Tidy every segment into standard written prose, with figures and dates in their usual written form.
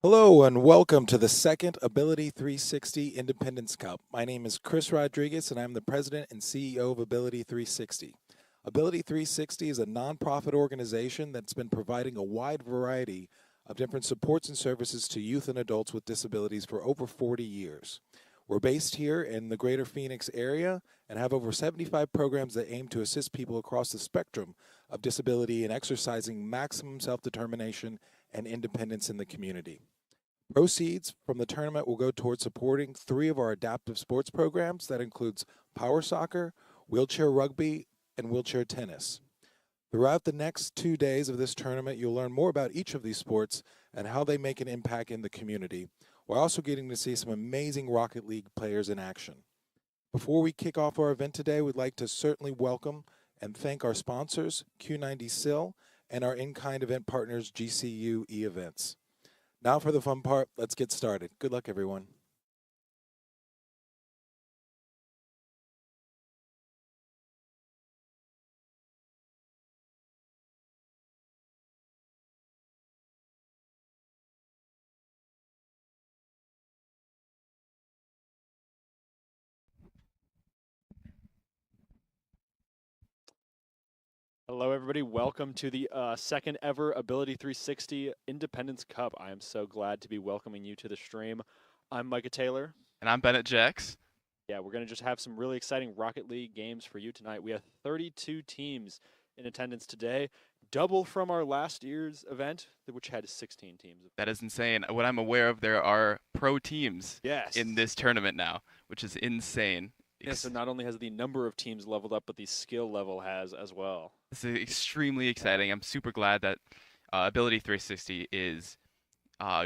Hello and welcome to the second Ability360 Independence Cup. My name is Chris Rodriguez and I'm the president and CEO of Ability360. Ability360 is a nonprofit organization that's been providing a wide variety of different supports and services to youth and adults with disabilities for over 40 years. We're based here in the greater Phoenix area and have over 75 programs that aim to assist people across the spectrum of disability in exercising maximum self-determination and independence in the community. Proceeds from the tournament will go towards supporting three of our adaptive sports programs. That includes power soccer, wheelchair rugby, and wheelchair tennis. Throughout the next 2 days of this tournament, you'll learn more about each of these sports and how they make an impact in the community, while also getting to see some amazing Rocket League players in action. Before we kick off our event today, we'd like to certainly welcome and thank our sponsors, Q90 SIL, and our in-kind event partners, GCU E-Events. Now for the fun part, let's get started. Good luck, everyone. Hello, everybody. Welcome to the second ever Ability360 Independence Cup. I am so glad to be welcoming you to the stream. I'm Micah Taylor. And I'm Bennett Jax. Yeah, we're going to just have some really exciting Rocket League games for you tonight. We have 32 teams in attendance today, double from our last year's event, which had 16 teams. That is insane. What I'm aware of, there are pro teams Yes. in this tournament now, which is insane. Yeah, so not only has the number of teams leveled up, but the skill level has as well. This is extremely exciting. I'm super glad that Ability 360 is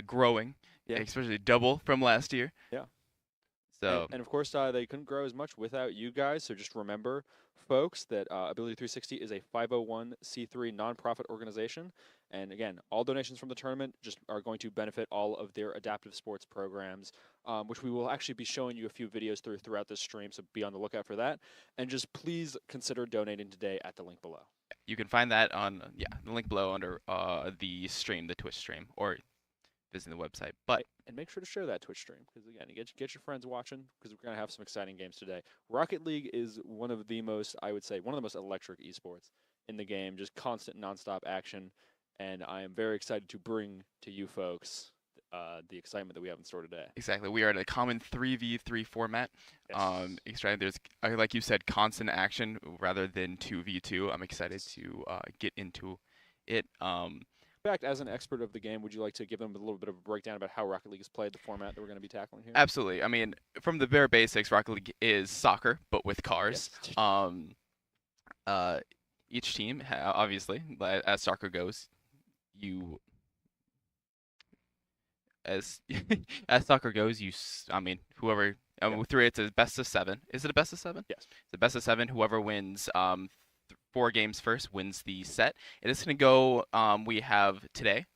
growing, especially double from last year. Yeah. So and of course, they couldn't grow as much without you guys. So just remember, folks, that Ability360 is a 501c3 nonprofit organization. And again, all donations from the tournament just are going to benefit all of their adaptive sports programs, which we will actually be showing you a few videos throughout this stream. So be on the lookout for that. And just please consider donating today at the link below. you can find that on the link below under the stream, the Twitch stream, or visit the website. But and make sure to share that Twitch stream because again, get your friends watching because we're gonna have some exciting games today. Rocket League is one of the most, I would say, one of the most electric esports in the game. Just constant, nonstop action, and I am very excited to bring to you folks the excitement that we have in store today. exactly, we are in a common 3v3 format. Yes. Excited. There's, like you said, constant action rather than 2v2. I'm excited to get into it. In fact, as an expert of the game, would you like to give them a little bit of a breakdown about how Rocket League is played, the format that we're going to be tackling here? Absolutely. I mean, from the bare basics, Rocket League is soccer, but with cars. Yes. Each team, obviously, as soccer goes, as as soccer goes, I mean, whoever. With three, it's a best of seven. Is it a best of seven? Yes. It's a best of seven. Whoever wins 4 games first wins the set. It is going to go. We have today,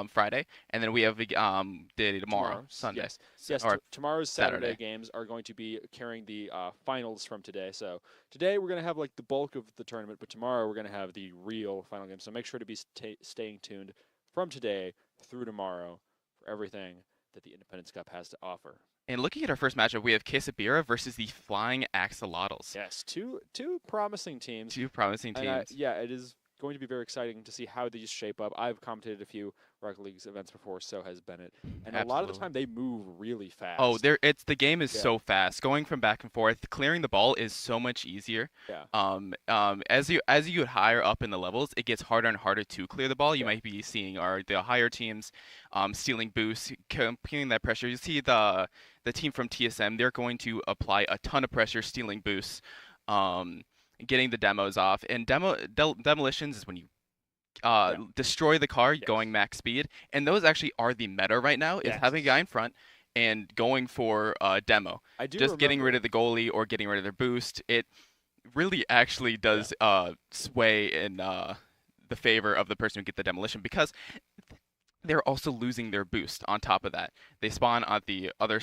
Friday, and then we have tomorrow, Sunday. Yes. Or tomorrow's Saturday games are going to be carrying the finals from today. So today we're going to have like the bulk of the tournament, but tomorrow we're going to have the real final game. So make sure to be staying tuned from today through tomorrow for everything that the Independence Cup has to offer. And looking at our first matchup, we have Quesabira versus the Flying Axolotls. Yes, two promising teams. Two promising teams. Yeah, it is going to be very exciting to see how these shape up. I've commentated a few Rocket League's events before, so has Bennett. And Absolutely. A lot of the time they move really fast. Oh, the game is so fast. Going from back and forth, clearing the ball is so much easier. Yeah. As you get higher up in the levels, it gets harder and harder to clear the ball. You might be seeing the higher teams stealing boosts, competing that pressure. You see the team from TSM, they're going to apply a ton of pressure, stealing boosts, getting the demos off. And demolitions is when you destroy the car going max speed, and those actually are the meta right now, is having a guy in front and going for demo. Getting rid of the goalie or getting rid of their boost. It really actually does sway in the favor of the person who get the demolition, because they're also losing their boost on top of that. They spawn on the other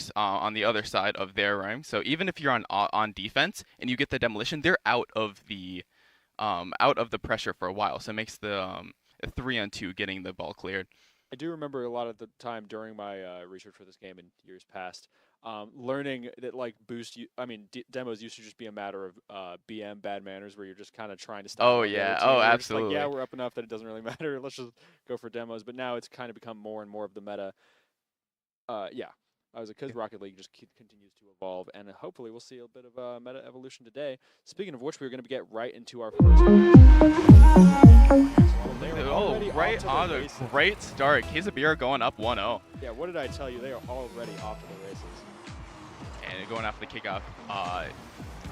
side of their ring, so even if you're on defense and you get the demolition, they're out of the pressure for a while. So it makes the 3-on-2 getting the ball cleared I do remember a lot of the time during my research for this game in years past, learning that like demos used to just be a matter of BM bad manners, where you're just kind of trying to style Oh out the other yeah. team. Oh, You're just like, yeah, absolutely. we're up enough that it doesn't really matter. Let's just go for demos. But now it's kind of become more and more of the meta. Yeah, I was because Rocket League just continues to evolve, and hopefully we'll see a bit of meta evolution today. Speaking of which, we're going to get right into our first. Oh, right on a great start. Quesabira going up 1-0. Yeah, what did I tell you? They are already off to the races. And going after the kickoff.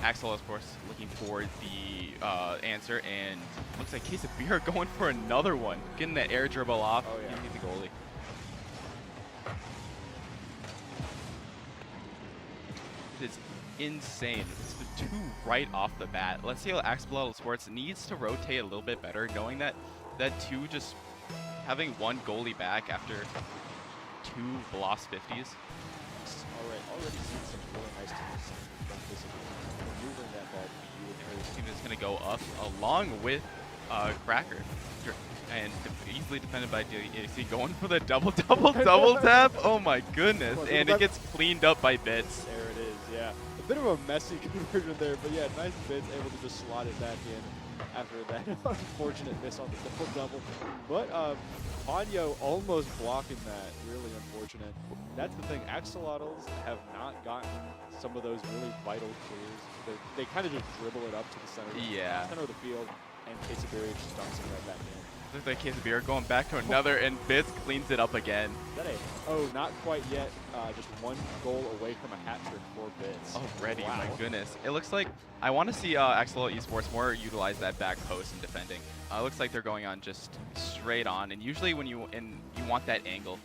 Axel, of course, looking for the answer, and looks like Quesabira going for another one. Getting that air dribble off. Oh, yeah. Give me the goalie. It is insane. It's the 2 right off the bat. Let's see how Axel Sports needs to rotate a little bit better, knowing that 2 just having 1 goalie back after 2 lost 50s. Already seen some really nice teams maneuvering that ball beautifully. This team is going to go up along with Cracker. And easily defended by DAC, going for the double tap. Oh my goodness. And it gets cleaned up by Bits. There it is, yeah. A bit of a messy conversion there, but yeah, nice Bits able to just slot it back in after that unfortunate miss on the double. But Ponyo almost blocking that, really unfortunate. That's the thing, Axolotls have not gotten some of those really vital clears. They kind of just dribble it up to the center of the field, and Quesabira just dunks it right back in. Looks like Quesabira going back to another, and Bits cleans it up again. Is that oh, not quite yet. Just 1 goal away from a hat trick for Bits. Already, wow. My goodness. It looks like I want to see Axel Esports more utilize that back post in defending. It looks like they're going on just straight on, and usually when you want that angle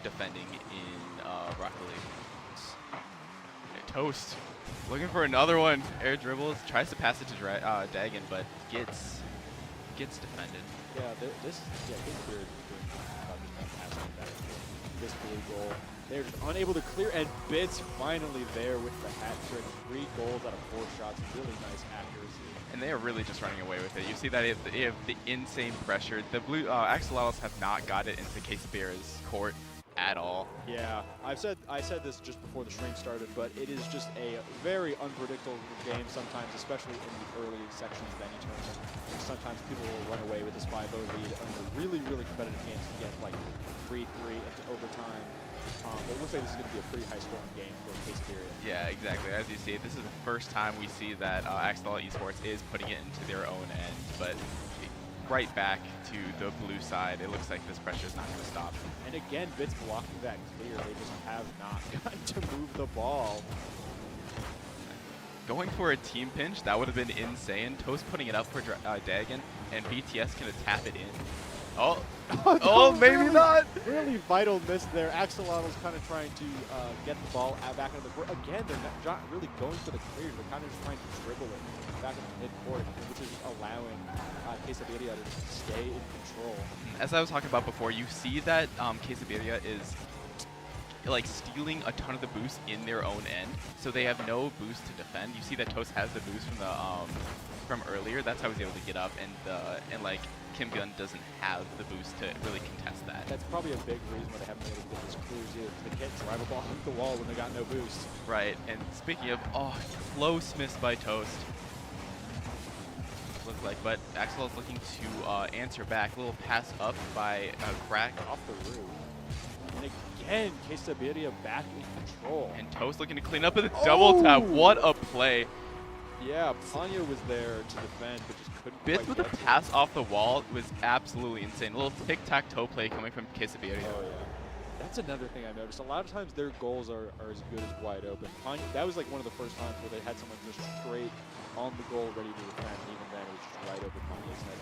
defending in Rocket League. Toast. Looking for another one. Air dribbles, tries to pass it to Dagon, but gets defended. Yeah, Quesabira is doing just passing back this blue goal. They're just unable to clear, and Bits finally there with the hat trick. 3 goals out of 4 shots, really nice accuracy. And they are really just running away with it. You see that they have the insane pressure. The blue Axolotls have not got it into Quesabira's court at all. Yeah, I said this just before the stream started, but it is just a very unpredictable game sometimes, especially in the early sections of any tournament. Sometimes people will run away with this 5-0 lead under really, really competitive games to get like 3-3 into overtime. But it looks like this is going to be a pretty high-scoring game for Quesabira. Yeah, exactly. As you see, this is the first time we see that Axel Esports is putting it into their own end, but right back to the blue side. It looks like this pressure is not going to stop. And again, Bits blocking that clear. They just have not gotten to move the ball. Going for a team pinch, that would have been insane. Toast putting it up for Dagon, and BTS going to tap it in. Oh, maybe not. Really vital miss there. Axolotl's kind of trying to get the ball back into the court. Again, they're not really going for the clears. They're kind of just trying to dribble it back into mid-court, which is allowing Quesabira to stay in control. As I was talking about before, you see that Quesabira is like stealing a ton of the boost in their own end, so they have no boost to defend. You see that Toast has the boost from the from earlier. That's how he was able to get up, and like Kim Gun doesn't have the boost to really contest that. That's probably a big reason why they haven't been able to get these clears either. They can't drive a ball off the wall when they got no boost. Right, and speaking of, close miss by Toast. Looks like, but Axel is looking to answer back. A little pass up by Crack. Off the roof. And again, Quesabira back in control. And Toast looking to clean up with a double tap. What a play. Yeah, Ponyo was there to defend, but just couldn't Bits quite with a pass off the wall was absolutely insane. A little tic-tac-toe play coming from Quesabira. Oh, yeah. That's another thing I noticed. A lot of times their goals are as good as wide open. Ponyo, that was like one of the first times where they had someone just straight on the goal ready to defend, and even then it was just wide open. Ponyo's head.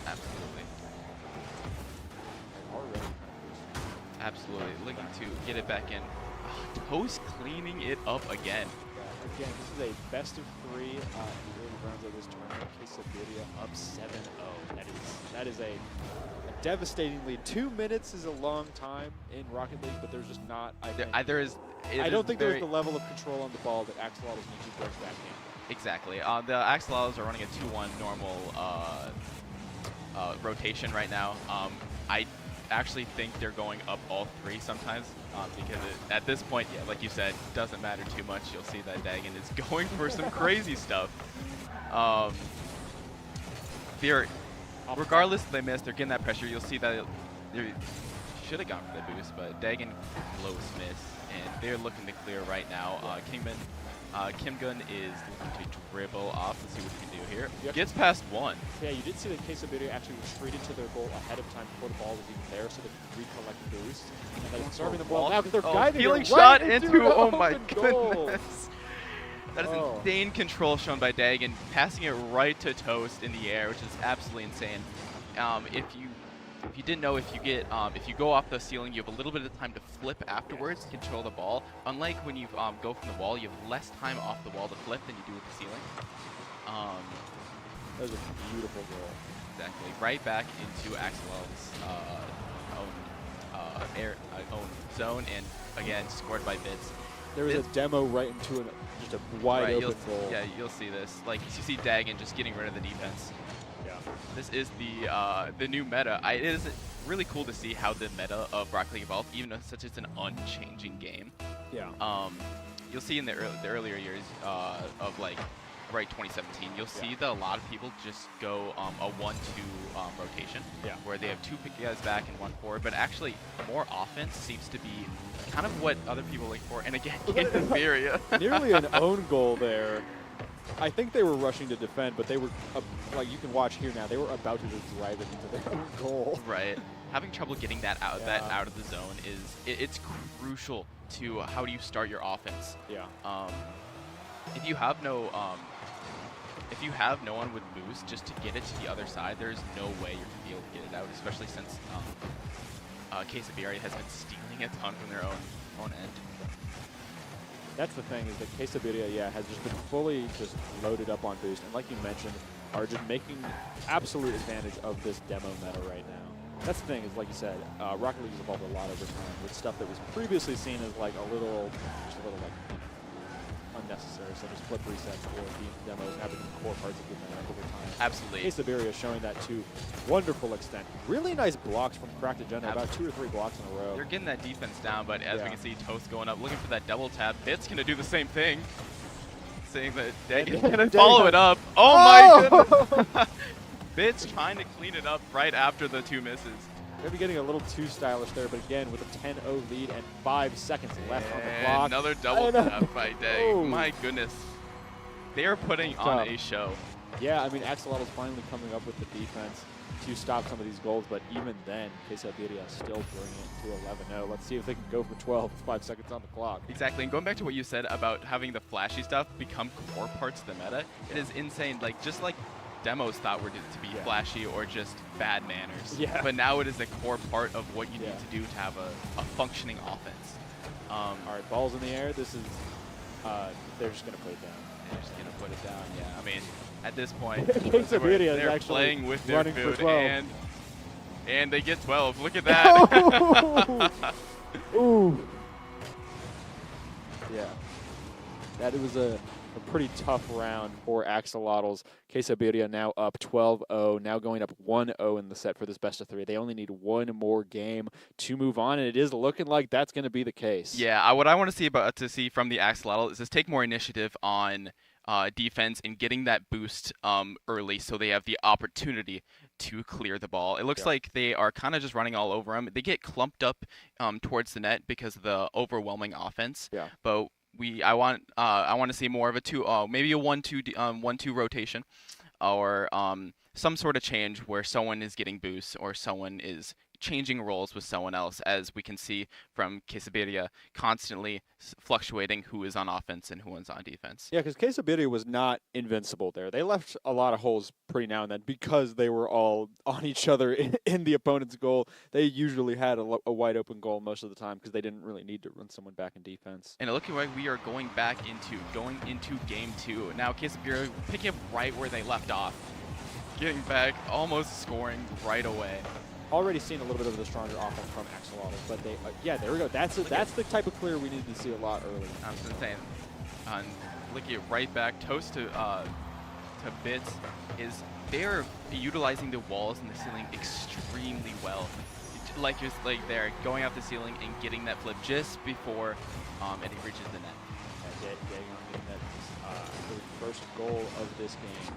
Absolutely. Already. Absolutely. Looking to get it back in. Toast cleaning it up again. Again, this is a best of 3 in the early rounds of this tournament. Quesabira up 7-0. That is a devastatingly 2 minutes is a long time in Rocket League, but there's just not. I don't think there's the level of control on the ball that Axolotls need to break that game. Exactly. The Axolotls are running a 2-1 normal rotation right now. actually think they're going up all three sometimes because at this point, yeah, like you said, doesn't matter too much. You'll see that Dagon is going for some crazy stuff. They're, regardless if they miss, they're getting that pressure. You'll see that they should have gone for the boost, but Dagon close miss, and they're looking to clear right now. Kimgun is looking to dribble off. Let's see what he can do here. Yep. Gets past one. Yeah, you did see that Quesabiria actually retreated to their goal ahead of time before the ball was even there, so they could recollect boost. And they're serving the ball now because they're guiding healing it shot right into the oh my open goal. goodness. That is insane control shown by Dagon, passing it right to Toast in the air, which is absolutely insane. If you didn't know, if you go off the ceiling, you have a little bit of time to flip afterwards to control the ball. Unlike when you go from the wall, you have less time off the wall to flip than you do with the ceiling. That was a beautiful goal. Exactly. Right back into Axel's own zone, and again scored by Bits. There was a demo right into just a wide open goal. Yeah, you'll see this. Like you see Dagon just getting rid of the defense. Yeah. This is the new meta. It is really cool to see how the meta of Rocket League evolved, even though such as an unchanging game. Yeah. You'll see in the earlier years of like 2017, you'll see that a lot of people just go a 1-2 rotation, where they have two guys back and one forward. But actually, more offense seems to be kind of what other people look for. And again, Quesabiria. Nearly an own goal there. I think they were rushing to defend, but they were, like you can watch here now, they were about to just drive it into their own goal. Right. Having trouble getting that out of the zone it's crucial to how do you start your offense. Yeah. If you have no one with boost just to get it to the other side, there's no way you're gonna be able to get it out, especially since Quesabiria has been stealing a ton from their own end. That's the thing, is that Quesabiria, has just been fully just loaded up on boost, and like you mentioned, are just making absolute advantage of this demo meta right now. That's the thing, is like you said, Rocket League has evolved a lot over time with stuff that was previously seen as like a little like unnecessary, such as flip resets or being demos having core parts of the meta over time. Absolutely. Quesabiria showing that to wonderful extent. Really nice blocks from Cracked Agenda, about 2 or 3 blocks in a row. They're getting that defense down, but as we can see, Toast going up, looking for that double tap. Bit's gonna do the same thing. Saying that Dagon's gonna follow it up. Oh my goodness! Bit's trying to clean it up right after the 2 misses. Maybe getting a little too stylish there, but again, with a 10-0 lead and 5 seconds left on the clock. Another double tap by Dagon. My goodness. They are putting on a show. Yeah, I mean, Axolotl's finally coming up with the defense to stop some of these goals, but even then, Quesabiria still bringing it to 11-0. Let's see if they can go for 12 with 5 seconds on the clock. Exactly, and going back to what you said about having the flashy stuff become core parts of the meta, it is insane. Like, just like demos thought were to be flashy or just bad manners. Yeah. But now it is a core part of what you need to do to have a functioning offense. All right, balls in the air. This is, they're just going to put it down. They're just going to put it down, yeah. I mean, at this point, they're actually playing with their food, and they get 12. Look at that. Ooh. Yeah. That was a pretty tough round for Axolotls. Quesabiria now up 12-0, now going up 1-0 in the set for this best of 3. They only need one more game to move on, and it is looking like that's going to be the case. Yeah, what I want to see from the Axolotl is just take more initiative on defense and getting that boost early, so they have the opportunity to clear the ball. It looks like they are kind of just running all over them. They get clumped up towards the net because of the overwhelming offense. Yeah. But I want to see more of a maybe a 1-2 rotation, or some sort of change where someone is getting boosts or someone is changing roles with someone else, as we can see from Quesabiria constantly fluctuating who is on offense and who is on defense. Yeah, because Quesabiria was not invincible there. They left a lot of holes pretty now and then because they were all on each other in the opponent's goal. They usually had a wide open goal most of the time because they didn't really need to run someone back in defense. And looking like we are going into game 2. Now Quesabiria picking up right where they left off. Getting back, almost scoring right away. Already seen a little bit of the stronger offense from Axolotl, but they, there we go. That's the type of clear we needed to see a lot earlier. I was saying, looking at right back, Toast to Bits, is they're utilizing the walls and the ceiling extremely well. like there, going off the ceiling and getting that flip just before it reaches the net. Getting that the first goal of this game.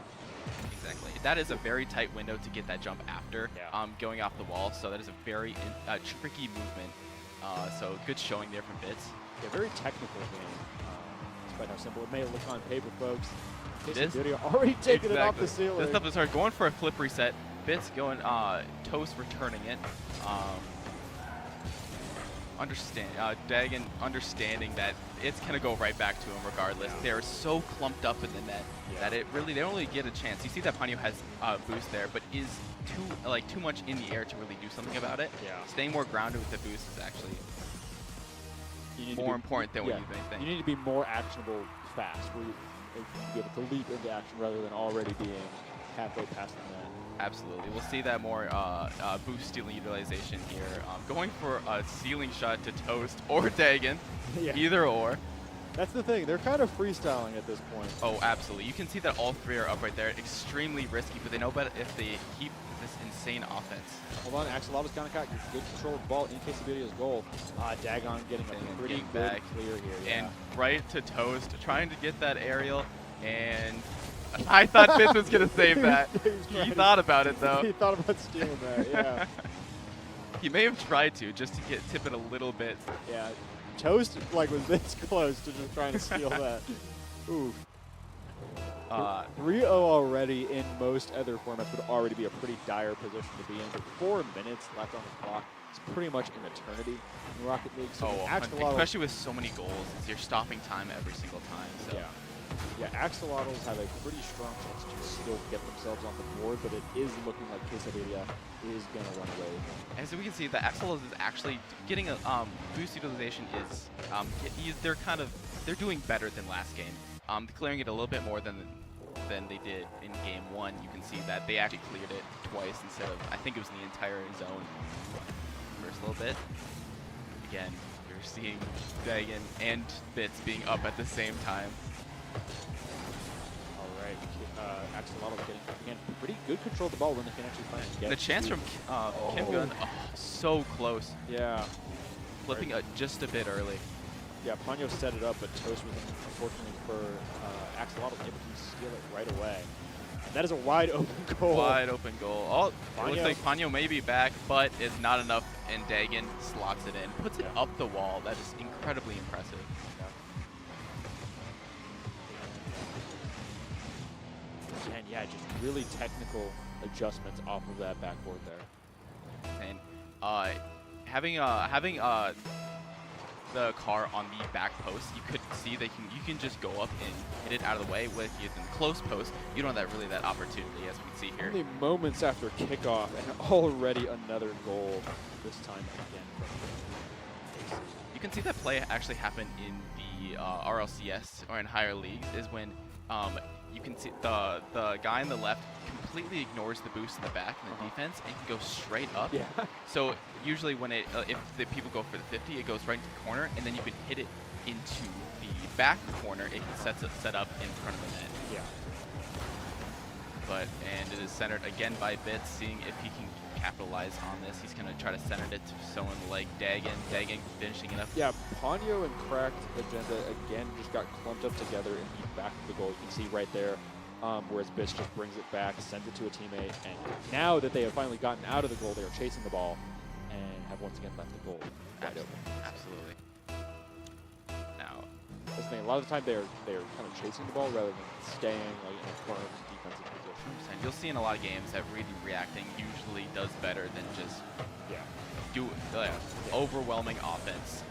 Exactly. That is a very tight window to get that jump after going off the wall. So that is a very tricky movement. So good showing there from Bits. Yeah, very technical game. Despite how simple it may look on paper, folks. It is. Video already taking it off the ceiling. This stuff is hard. Going for a flip reset. Bits going Toast returning it. Dagan understanding that it's gonna go right back to him regardless. They're so clumped up in the net that they don't really get a chance. You see that Panyo has boost there, but is too much in the air to really do something about it. Yeah. Staying more grounded with the boost is actually more important than what you may think. You need to be more actionable fast, where you be able to leap into action rather than already being halfway past the net. Absolutely. We'll see that more boost stealing utilization here. Going for a ceiling shot to Toast or Dagan, either or. That's the thing. They're kind of freestyling at this point. Oh, absolutely. You can see that all three are up right there. Extremely risky, but they know better if they keep this insane offense. Hold on. Axolotl's kind of got good control of the ball in case of Video's goal. Dagon getting a pretty good clear here. And right to Toast, trying to get that aerial, and I thought Fitz was going to save that. He thought about it, though. He thought about stealing that, yeah. He may have tried to, just to tip it a little bit. Yeah. Toast, was this close to just trying to steal that. Ooh. 3-0 already in most other formats would already be a pretty dire position to be in. But 4 minutes left on the clock. It's pretty much an eternity in Rocket League. So especially with so many goals, you're stopping time every single time. So. Yeah, Axolotls have a pretty strong chance to still get themselves on the board, but it is looking like Quesadilla is going to run away with them. As we can see, the Axolotls is actually getting a boost utilization is they're doing better than last game. Clearing it a little bit more than they did in game 1. You can see that they actually cleared it twice instead of, I think it was in the entire zone first little bit. Again, you're seeing Dagan and Bits being up at the same time. All right, Axolotl getting pretty good control of the ball when they can actually find it. And a chance from Kim Gun, so close. Yeah. Flipping just a bit early. Yeah, Panyo set it up, but Toast was unfortunately for Axolotl able to steal it right away. And that is a wide open goal. Wide open goal. Oh, it looks like Panyo may be back, but it's not enough, and Dagan slots it in. Puts it up the wall. That is incredibly impressive. And yeah, just really technical adjustments off of that backboard there. And having the car on the back post, you could see that you can just go up and hit it out of the way. With you in the close post, you don't have that opportunity, as we can see here. Only moments after kickoff, and already another goal. This time again. You can see that play actually happen in the RLCS or in higher leagues. Is when you can see the guy on the left completely ignores the boost in the back in the defense and can go straight up. Yeah. So usually when if the people go for the 50, it goes right into the corner, and then you can hit it into the back corner. It can set up in front of the net. Yeah. And it is centered again by Bits, seeing if he can capitalize on this. He's going to try to center it to someone like Dagan. Dagan finishing it up. Yeah, Panyo and Cracked Agenda again just got clumped up together in the back of the goal. You can see right there, whereas Bits just brings it back, sends it to a teammate, and now that they have finally gotten out of the goal, they are chasing the ball and have once again left the goal wide open. Absolutely. Now, that's the thing. A lot of the time they are kind of chasing the ball rather than staying in a firm defensive position. And you'll see in a lot of games that really reacting usually does better than just overwhelming offense.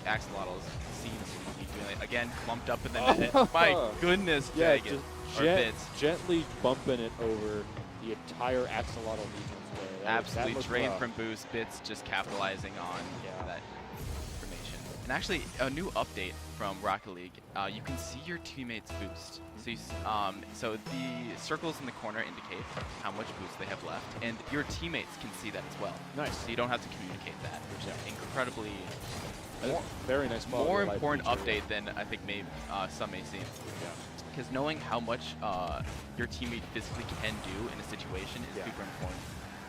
Axolotl seems to be doing it again, clumped up in the net. My goodness, Dagan. Just gently bumping it over the entire Axolotl defense there. Absolutely drained from boost. Bits just capitalizing on that information. And actually, a new update from Rocket League, you can see your teammates' boost. So the circles in the corner indicate how much boost they have left, and your teammates can see that as well. Nice. So you don't have to communicate that, which is incredibly very nice. More important update than I think some may seem. Yeah. Because knowing how much your teammate physically can do in a situation is super important.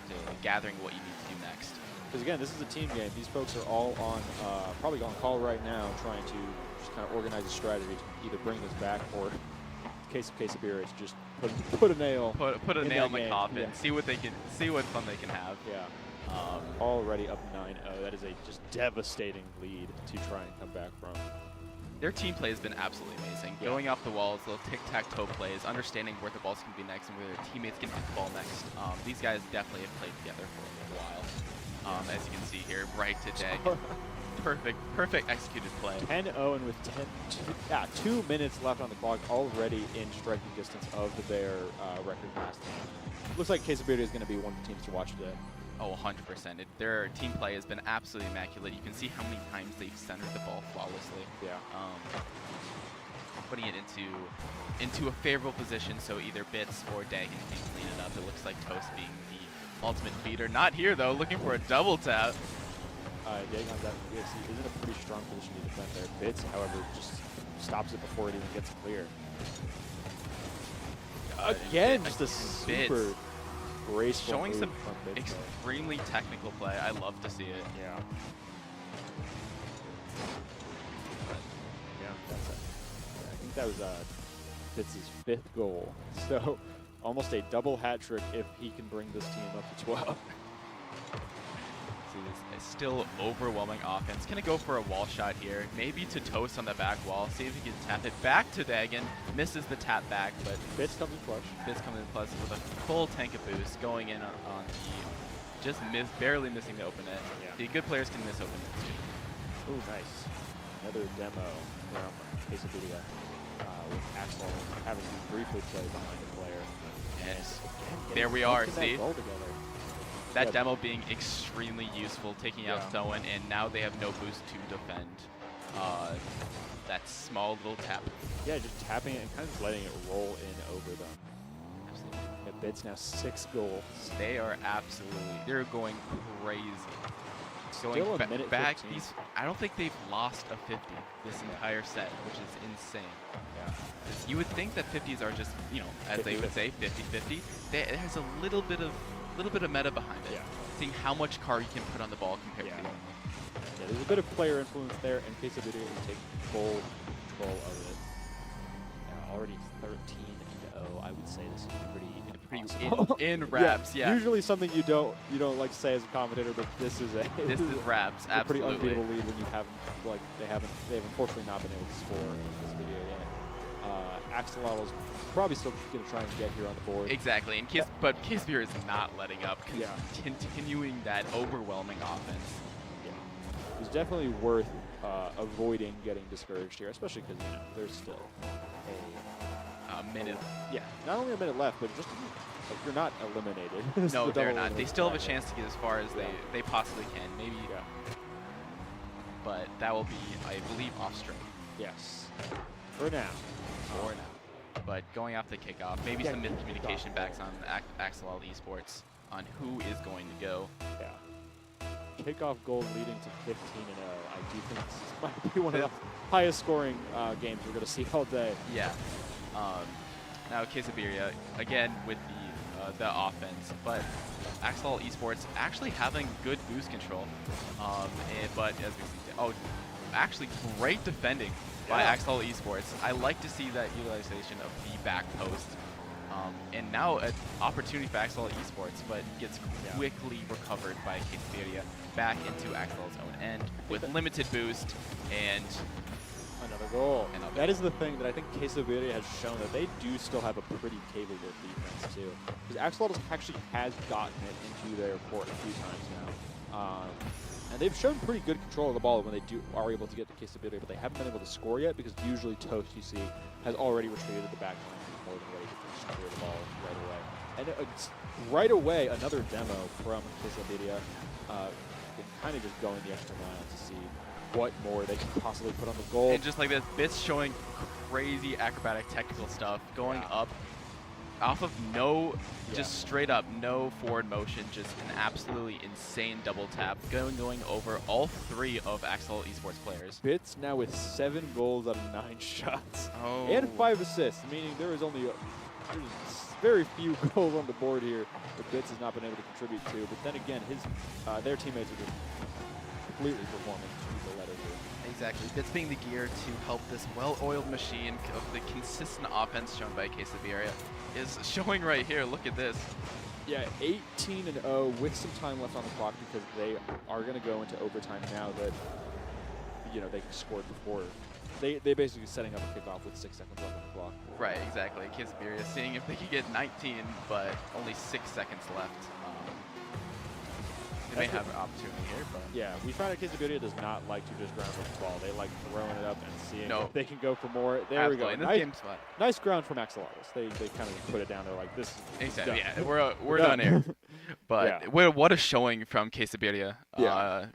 to gathering what you need to do next. Because again, this is a team game. These folks are all on, probably on call right now, trying to just kind of organize a strategy to either bring this back or, in the case of Quesabira, to just put a nail. Put a nail in the game. coffin. Yeah. See what fun they can have. Yeah. Already up 9-0. That is a just devastating lead to try and come back from. Their team play has been absolutely amazing. Yeah. Going off the walls, little tic-tac-toe plays, understanding where the ball's going to be next and where their teammates can hit the ball next. These guys definitely have played together for a while. As you can see here, right today. Perfect executed play. 10-0 and with 2 minutes left on the clock, already in striking distance of their record last time. Looks like Quesabira is going to be one of the teams to watch today. Oh, 100%. Their team play has been absolutely immaculate. You can see how many times they've centered the ball flawlessly. Yeah. Putting it into a favorable position so either Bits or Dagon can clean it up. It looks like Toast being the ultimate beater. Not here, though. Looking for a double tap. Dagon's is in a pretty strong position to defend there. Bits, however, just stops it before it even gets clear. Again, just a super graceful showing move some from Bits there. extremely technical play. I love to see it. Yeah. Yeah, that's it. I think that was Bits' 5th goal. So almost a double hat trick if he can bring this team up to 12. See, this is still overwhelming offense. Gonna go for a wall shot here. Maybe to Toast on the back wall. See if he can tap it back to Dagon. Misses the tap back, but Bits comes in clutch. Bits coming in plus with a full tank of boost going in on the just barely missing the open net. Yeah. The good players can miss open nets too. Ooh, nice. Another demo from Quesabira with Axel having to briefly play behind the player. Yes. Again, There we getting are, up to that see? goal together. That Yeah. demo being extremely useful, taking out Yeah. Soen, and now they have no boost to defend that small little tap. Yeah, just tapping it and kind of just letting it roll in over them. Absolutely. Yeah, Bits now 6 goals. They're going crazy. Still a minute back, 15. I don't think they've lost a 50 this entire set, which is insane. Yeah. You would think that 50s are just, as they would say, 50-50. There's a little bit of meta behind it. Yeah. Seeing how much car you can put on the ball compared Yeah. to the other. Yeah, there's a bit of player influence there, and Quesabira will take full control of it. Already 13-0. I would say this is pretty impossible. in wraps, yeah. Usually something you don't like to say as a commentator, but this is This is wraps, a pretty absolutely. unbeatable lead when you haven't they've unfortunately not been able to score in this video yet. Axolotl's probably still going to try and get here on the board. Exactly, but Quesabira is not letting up, Yeah. continuing that overwhelming offense. Yeah. It's definitely worth avoiding getting discouraged here, especially because there's still A minute. not only a minute left, but just you're not eliminated. No, The they're double not. They elimination still have a bracket. chance to get as far as they possibly can. Maybe, Yeah. but that will be, I believe, off string Yes. For now. for now. But going off the kickoff, maybe Yeah, some miscommunication kickoff. backs on Axolotl Esports on who is going to go. Yeah. Kickoff goal leading to 15-0. I do think this might be one of the highest scoring games we're going to see all day. Yeah. Now Quesabira again with the offense, but Axolotl Esports actually having good boost control. But as we see, actually great defending by Yeah. Axolotl Esports. I like to see that utilization of the back post. And now an opportunity for Axolotl Esports, but gets quickly recovered by Quesabira back into Axolotl's own end with limited boost and Another goal. Another That is the thing that I think Quesabira has shown, that they do still have a pretty capable defense too. Because Axolotl actually has gotten it into their court a few times now. And they've shown pretty good control of the ball when they are able to get to Quesabira, but they haven't been able to score yet because usually Toast, you see, has already retreated to the back line and is more than ready to just clear the ball right away. And right away, another demo from Quesabira, kind of just going the extra mile to see what more they can possibly put on the goal. And just like this, Bits showing crazy acrobatic technical stuff, going up off of just straight up no forward motion, just an absolutely insane double tap, going over all 3 of Axolotl Esports players. Bits now with 7 goals out of 9 shots. Oh. And 5 assists, meaning there is only there's very few goals on the board here that Bits has not been able to contribute to. But then again, their teammates are just completely performing to the letter here. Exactly. Bits being the gear to help this well-oiled machine of the consistent offense shown by Quesabiria is showing right here. Look at this. Yeah, 18-0 with some time left on the clock because they are going to go into overtime now that they scored before. They basically setting up a kickoff with 6 seconds left on the clock. Right, exactly. Quesabiria seeing if they could get 19, but only 6 seconds left. They may have an opportunity here, but yeah, we found out Quesabiria does not like to just ground with the ball. They like throwing it up and seeing if they can go for more. There absolutely. we go. In this game spot. Nice ground from Axolotls. They kind of put it down. They're like, this is exactly. done. Yeah, we're done here. But what a showing from Quesabiria,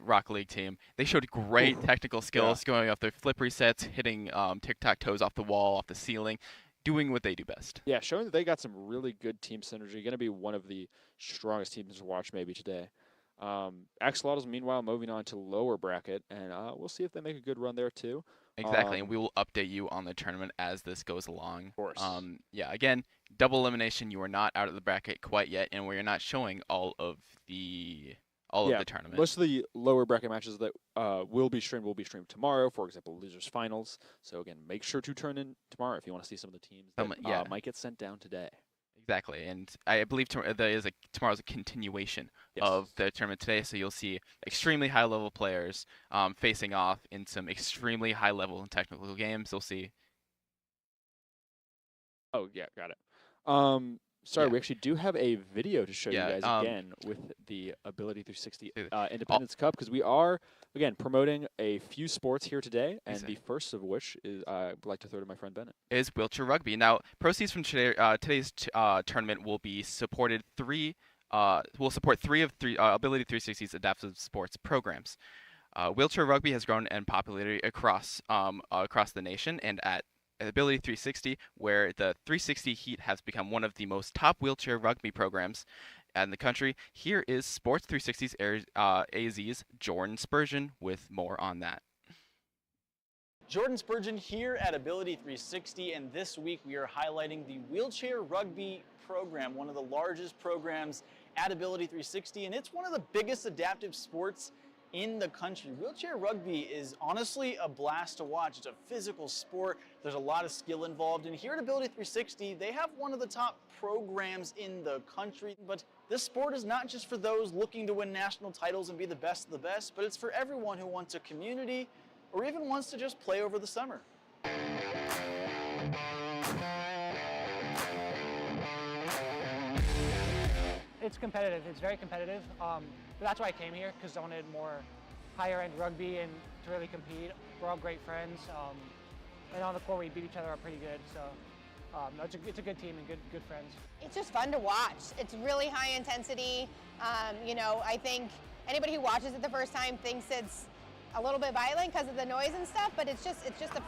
Rock League team. They showed great technical skills, going off their flip resets, hitting tic-tac-toes off the wall, off the ceiling, doing what they do best. Yeah, showing that they got some really good team synergy. Going to be one of the strongest teams to watch maybe today. Axolotls, meanwhile, moving on to lower bracket, and we'll see if they make a good run there too. Exactly, and we will update you on the tournament as this goes along. Of course. Again, double elimination. You are not out of the bracket quite yet, and we are not showing all of the tournament. Most of the lower bracket matches that will be streamed tomorrow. For example, losers finals. So again, make sure to turn in tomorrow if you want to see some of the teams that might get sent down today. Exactly, and I believe tomorrow's a continuation of the tournament today, so you'll see extremely high-level players facing off in some extremely high-level and technical games. You'll see. Oh, yeah, got it. Sorry, we actually do have a video to show you guys again with the Ability360 Independence Cup, because we are, again, promoting a few sports here today, and the first of which is I'd like to throw to my friend Bennett. Is wheelchair rugby. Now, proceeds from today's tournament will be supported will support three of Ability360's adaptive sports programs. Wheelchair rugby has grown in popularity across the nation, and at Ability360, where the 360 Heat has become one of the most top wheelchair rugby programs in the country. Here is Sports 360's AZ's Jordan Spurgeon with more on that. Jordan Spurgeon here at Ability360, and this week we are highlighting the wheelchair rugby program, one of the largest programs at Ability360, and it's one of the biggest adaptive sports in the country. Wheelchair rugby is honestly a blast to watch. It's a physical sport. There's a lot of skill involved. And here at Ability360, they have one of the top programs in the country. But this sport is not just for those looking to win national titles and be the best of the best, but it's for everyone who wants a community or even wants to just play over the summer. It's competitive. It's very competitive. But that's why I came here, because I wanted more higher-end rugby and to really compete. We're all great friends, and on the court we beat each other up pretty good. So no, it's a good team and good friends. It's just fun to watch. It's really high intensity. I think anybody who watches it the first time thinks it's a little bit violent because of the noise and stuff, but it's just a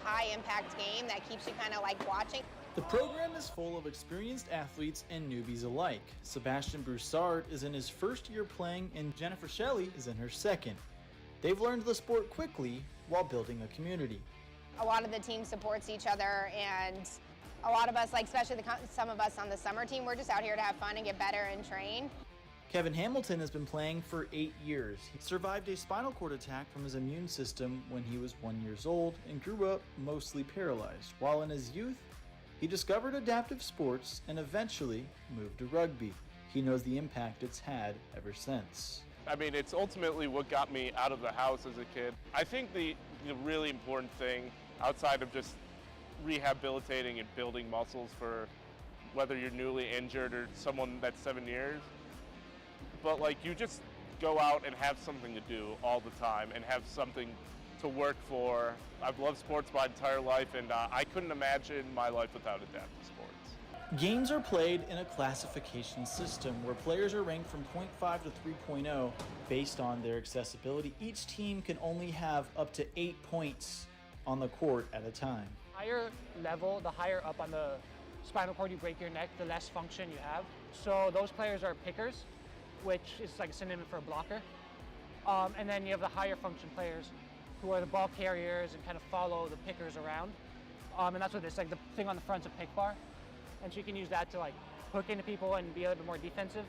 high-impact game that keeps you kind of like watching. The program is full of experienced athletes and newbies alike. Sebastian Broussard is in his first year playing, and Jennifer Shelley is in her second. They've learned the sport quickly while building a community. A lot of the team supports each other, and a lot of us, like especially some of us on the summer team, we're just out here to have fun and get better and train. Kevin Hamilton has been playing for 8 years. He survived a spinal cord attack from his immune system when he was 1 year old and grew up mostly paralyzed. While in his youth, he discovered adaptive sports and eventually moved to rugby. He knows the impact it's had ever since. I mean, it's ultimately what got me out of the house as a kid. I think the really important thing, outside of just rehabilitating and building muscles for whether you're newly injured or someone that's 7 years, but like you just go out and have something to do all the time and have something to work for. I've loved sports my entire life, and I couldn't imagine my life without adaptive sports. Games are played in a classification system where players are ranked from 0.5 to 3.0 based on their accessibility. Each team can only have up to 8 points on the court at a time. Higher level, the higher up on the spinal cord you break your neck, the less function you have. So those players are pickers, which is like a synonym for a blocker. And then you have the higher function players, who are the ball carriers and kind of follow the pickers around. And that's what this, like the thing on the front's a pick bar. and she can use that to like hook into people and be a little bit more defensive.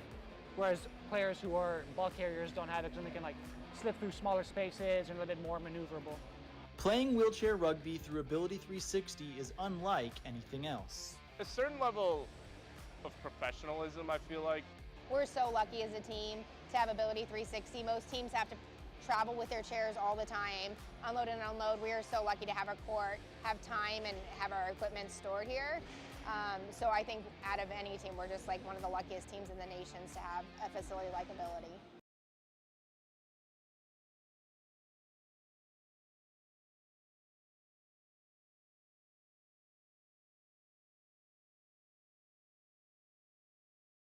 Whereas players who are ball carriers don't have it, and they can like slip through smaller spaces and a little bit more maneuverable. Playing wheelchair rugby through Ability360 is unlike anything else. A certain level of professionalism, I feel like. We're so lucky as a team to have Ability360. Most teams have to travel with their chairs all the time, unload and unload. We are so lucky to have our court, have time, and have our equipment stored here. So I think out of any team, we're just like one of the luckiest teams in the nations to have a facility like Ability.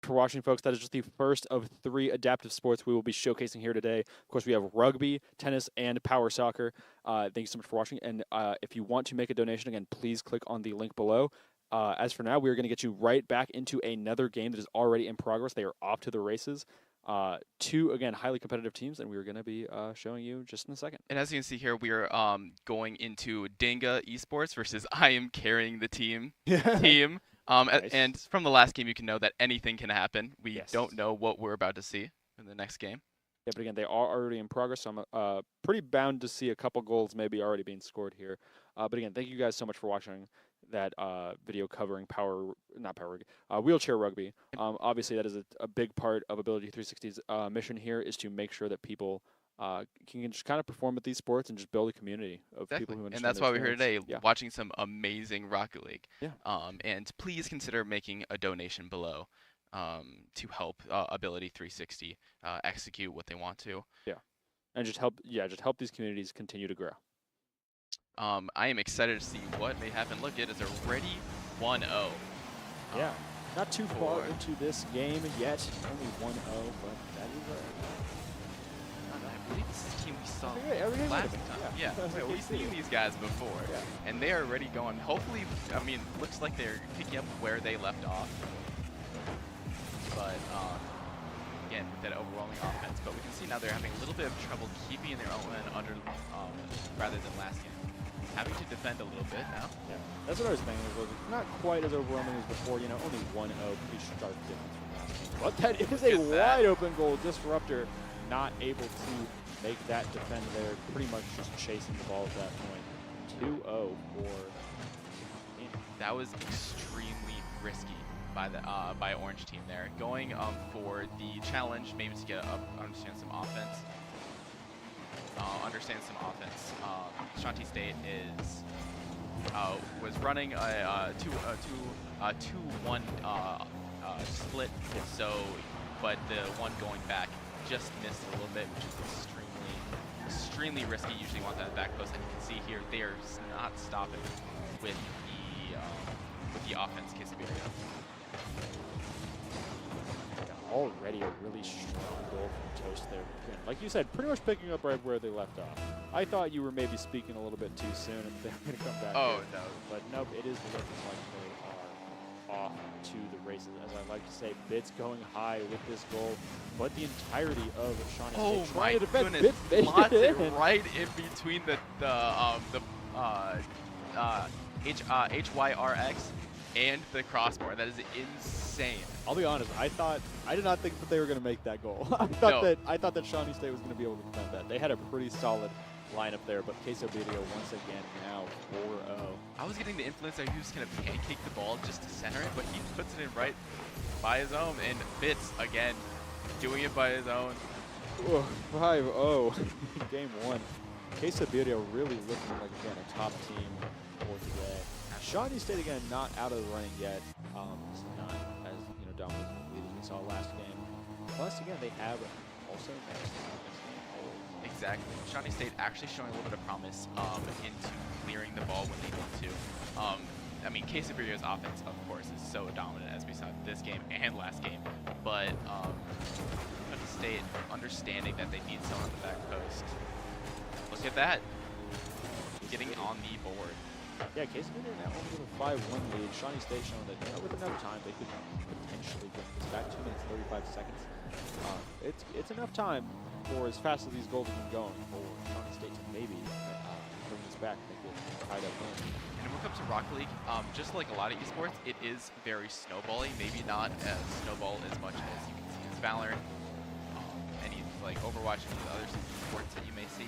For watching, folks, that is just the first of 3 adaptive sports we will be showcasing here today. Of course, we have rugby, tennis, and power soccer. Thank you so much for watching. And if you want to make a donation, again, please click on the link below. As for now, we are going to get you right back into another game that is already in progress. They are off to the races. 2, again, highly competitive teams, and we're going to be showing you just in a second. And as you can see here, we are going into Dinga Esports versus I am carrying the team. Nice. And from the last game, you can know that anything can happen. We Yes. don't know what we're about to see in the next game. Yeah, but again, they are already in progress, so I'm pretty bound to see a couple goals maybe already being scored here. But again, thank you guys so much for watching that video covering wheelchair rugby. Obviously, that is a big part of Ability360's mission here, is to make sure that people can just kind of perform at these sports and just build a community of people who understand. And that's why we're here today, Yeah. watching some amazing Rocket League. Yeah. And please consider making a donation below to help Ability360 execute what they want to. Yeah. And just help these communities continue to grow. I am excited to see what may happen. Look, it is already 1-0. Yeah. Not too far for- into this game yet. Only 1-0, but that is I believe this is the team we saw every game last would have time. been, Yeah, yeah. we've seen these guys before. Yeah. And they are already going. Hopefully, I mean, looks like they're picking up where they left off. But, again, with that overwhelming offense. But we can see now they're having a little bit of trouble keeping their own men under, rather than last game. Having to defend a little bit now. Yeah, that's what I was thinking. It was not quite as overwhelming as before. You know, only 1-0, pretty stark difference from last game. But that is a wide open goal. Disruptor not able to make that defend there. Pretty much just chasing the ball at that point. 2-0 for. That was extremely risky by the Orange team there. Going for the challenge, maybe to get understand some offense. Shanti State was running a 2-1 split, but the one going back just missed a little bit, which is extremely risky. Usually you want that back post, and you can see here they are not stopping with the offense. Casablanca. Already a really strong goal from Toast there. Like you said, pretty much picking up right where they left off. I thought you were maybe speaking a little bit too soon and they were going to come back. Oh, here. no. But nope, it is looking like they are off to the races. As I like to say, Bits going high with this goal, but the entirety of Shawnee Oh State my trying to defend. goodness! Bits Lots it it in. right in between the HYRX and the crossbar. That is insane. I'll be honest, I did not think that they were going to make that goal. I thought that Shawnee State was going to be able to defend that. They had a pretty solid lineup there, but Queso Video once again now 4-0. I was getting the influence that he was going to pancake the ball just to center it, but he puts it in right by his own, and Bits again doing it by his own. 5-0 game 1. Queso Video really looking like, again, a top team for today. Shawnee State, again, not out of the running yet. This is not as dominant as we saw last game. Plus, again, they have also managed to win this game. Exactly. Shawnee State actually showing a little bit of promise into clearing the ball when they need to. I mean, Queso Video's offense, of course, is so dominant as we saw this game and last game. But Shawnee State understanding that they need someone on the back post. Look at that. Getting on the board. Yeah, Queso Video now only with a 5-1 lead. Shawnee State showing that with enough time they could potentially get this back. 2 minutes 35 seconds. It's enough time for as fast as these goals have been going for Shawnee State to maybe bring this back, make it a high up win. And when it comes to Rocket League, just like a lot of esports, it is very snowbally. Maybe not as snowball as much as you can see as Valorant, any like Overwatch and other esports that you may see.